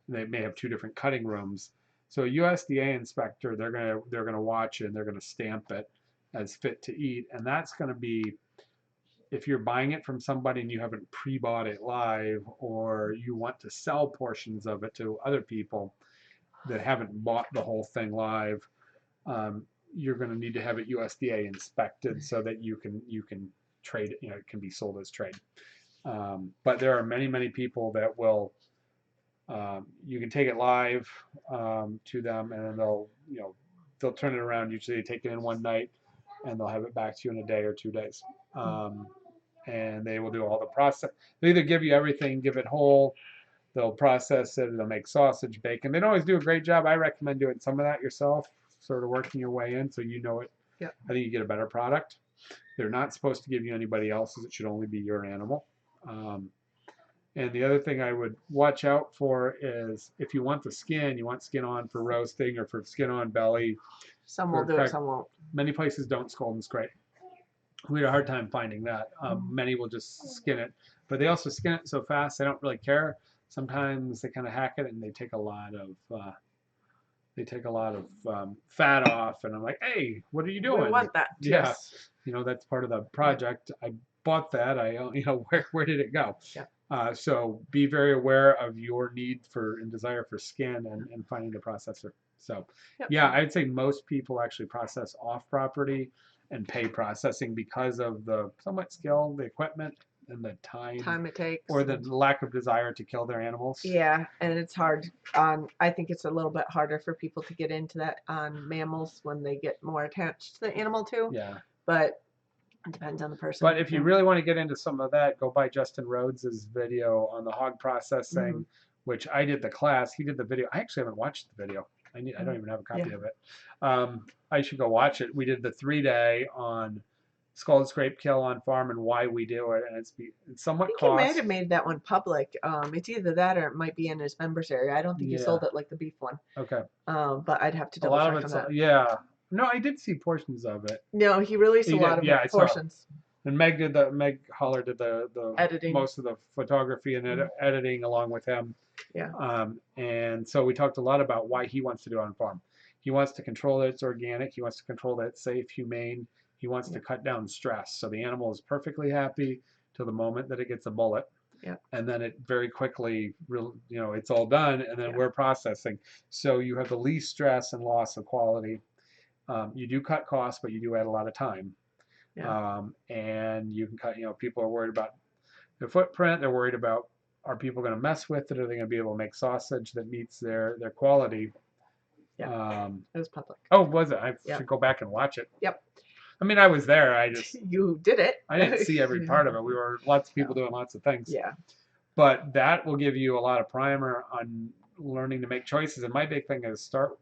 They may have 2 different cutting rooms. So a USDA inspector, they're gonna watch it and they're gonna stamp it as fit to eat, and that's gonna be, if you're buying it from somebody and you haven't pre-bought it live, or you want to sell portions of it to other people that haven't bought the whole thing live, you're going to need to have it USDA inspected so that you can trade it. It can be sold as trade. But there are many people that will. You can take it live to them, and then they'll turn it around. Usually, they take it in one night, and they'll have it back to you in a day or 2 days. And they will do all the process. They either give you everything, give it whole. They'll process it. They'll make sausage, bacon. They don't always do a great job. I recommend doing some of that yourself, sort of working your way in so you know it. Yeah. I think you get a better product. They're not supposed to give you anybody else's. It should only be your animal. And the other thing I would watch out for is if you want the skin, you want skin on for roasting or for skin on belly. Some will do it, some won't. Many places don't scald and scrape. We had a hard time finding that. Many will just skin it, but they also skin it so fast they don't really care. Sometimes they kind of hack it and they take a lot of fat off, and I'm like, hey, what are you doing? We want that. Yeah, Yes. that's part of the project. I bought that. Where did it go? Yeah. So be very aware of your need for and desire for skin and finding the processor. So yeah, I'd say most people actually process off property and pay processing because of the somewhat skill, the equipment, and the time it takes, or the lack of desire to kill their animals. Yeah, and it's hard I think it's a little bit harder for people to get into that on mammals when they get more attached to the animal too. Yeah. But it depends on the person. But if you really want to get into some of that, go by Justin Rhodes's video on the hog processing, which I did the class. He did the video. I actually haven't watched the video. I don't even have a copy of it. I should go watch it. We did the 3-day on scald and scrape kill on farm and why we do it, and it's somewhat I think cost. he might have made that one public. It's either that or it might be in his members area. I don't think he sold it like the beef one. Okay. But I'd have to A double lot check of it's on that. yeah. No, I did see portions of it. No, he released a lot of portions. And Meg Holler did the editing, most of the photography and editing along with him. Yeah. And so we talked a lot about why he wants to do it on farm. He wants to control that it's organic. He wants to control that it's safe, humane. He wants to cut down stress. So the animal is perfectly happy till the moment that it gets a bullet. Yeah. And then it very quickly, it's all done, and then we're processing. So you have the least stress and loss of quality. You do cut costs, but you do add a lot of time. Yeah. And you can cut, people are worried about their footprint. They're worried about, are people going to mess with it? Are they going to be able to make sausage that meets their quality? Yeah. It was public. Oh, was it? I Yep. should go back and watch it. Yep. I mean, I was there. You did it. I didn't see every part of it. We were lots of people doing lots of things. Yeah. But that will give you a lot of primer on learning to make choices. And my big thing is start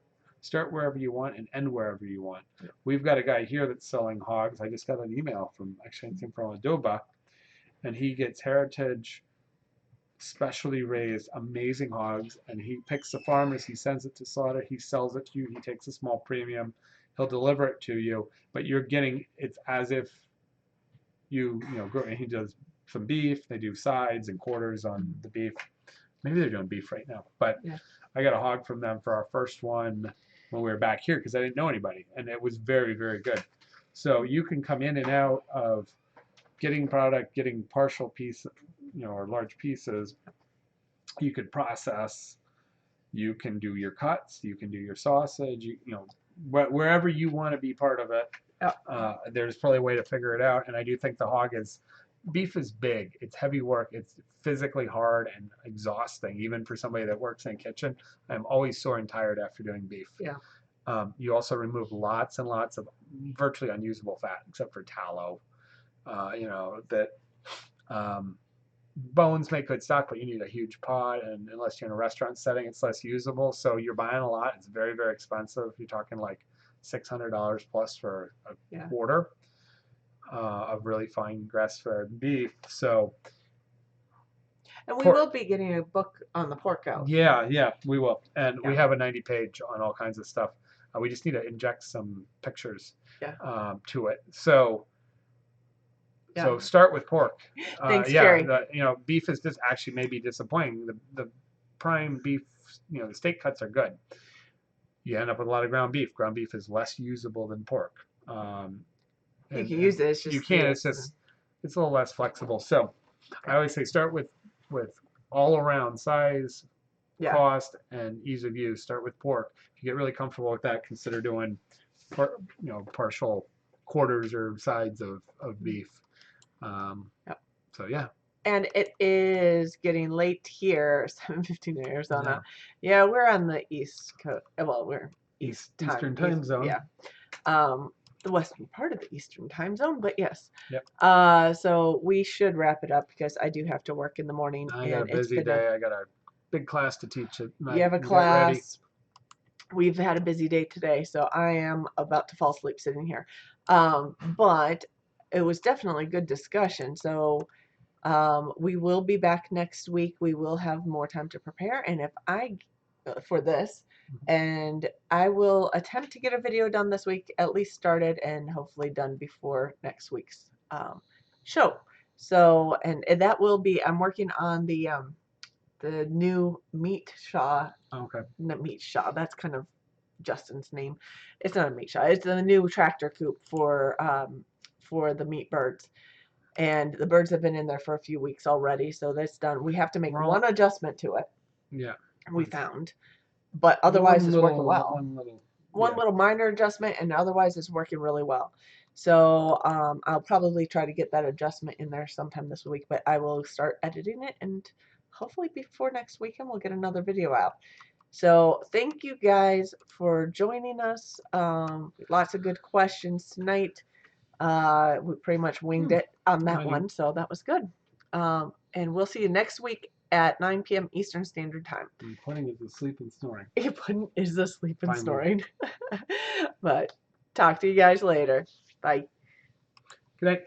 wherever you want and end wherever you want. Yeah. We've got a guy here that's selling hogs. I just got an email from Adoba, and he gets heritage, specially raised, amazing hogs, and he picks the farmers. He sends it to slaughter. He sells it to you. He takes a small premium. He'll deliver it to you, but you're getting, it's as if you grow. And he does some beef. They do sides and quarters on the beef. Maybe they're doing beef right now, but Yeah. I got a hog from them for our first one when we were back here because I didn't know anybody, and it was very, very good. So you can come in and out of getting product, getting partial pieces, or large pieces. You could process. You can do your cuts. You can do your sausage. Wherever you want to be part of it. There's probably a way to figure it out, and I do think beef is big. It's heavy work. It's physically hard and exhausting, even for somebody that works in a kitchen. I'm always sore and tired after doing beef. Yeah. You also remove lots and lots of virtually unusable fat, except for tallow. Bones make good stock, but you need a huge pot, and unless you're in a restaurant setting, it's less usable. So you're buying a lot. It's very, very expensive. You're talking like $600 plus for a quarter of really fine grass-fed beef. So, and we will be getting a book on the pork out. Yeah, we will, and we have a 90-page on all kinds of stuff. We just need to inject some pictures to it. So start with pork. Thanks, Carrie. Beef is just actually maybe disappointing. The prime beef, the steak cuts are good. You end up with a lot of ground beef. Ground beef is less usable than pork. You can use it. It's just, you can. It's a little less flexible. So I always say start with all around size, cost, and ease of use. Start with pork. If you get really comfortable with that, consider doing partial quarters or sides of beef. So yeah. And it is getting late here, 7:15 in Arizona. Yeah, we're on the East Coast. Well, we're Eastern time zone. Yeah. The western part of the Eastern time zone, but yes. Yep. So we should wrap it up because I do have to work in the morning. I got a busy day. I got a big class to teach at night. You have a class. We've had a busy day today, so I am about to fall asleep sitting here. But it was definitely good discussion. So we will be back next week. We will have more time to prepare, and for this, and I will attempt to get a video done this week, at least started and hopefully done before next week's show. So, and that will be, I'm working on the new meat shaw. Okay. Not meat shaw. That's kind of Justin's name. It's not a meat shaw. It's the new tractor coop for the meat birds. And the birds have been in there for a few weeks already, so that's done. We have to make one adjustment to it. Yeah. We found. But otherwise it's working well. One little minor adjustment, and otherwise it's working really well. So I'll probably try to get that adjustment in there sometime this week, but I will start editing it, and hopefully before next weekend we'll get another video out. So thank you guys for joining us. Lots of good questions tonight. We pretty much winged it on that one, so that was good. And we'll see you next week at 9 p.m. Eastern Standard Time. And Pudding is asleep and snoring. Pudding is asleep and Finally. snoring. But talk to you guys later. Bye. Good night.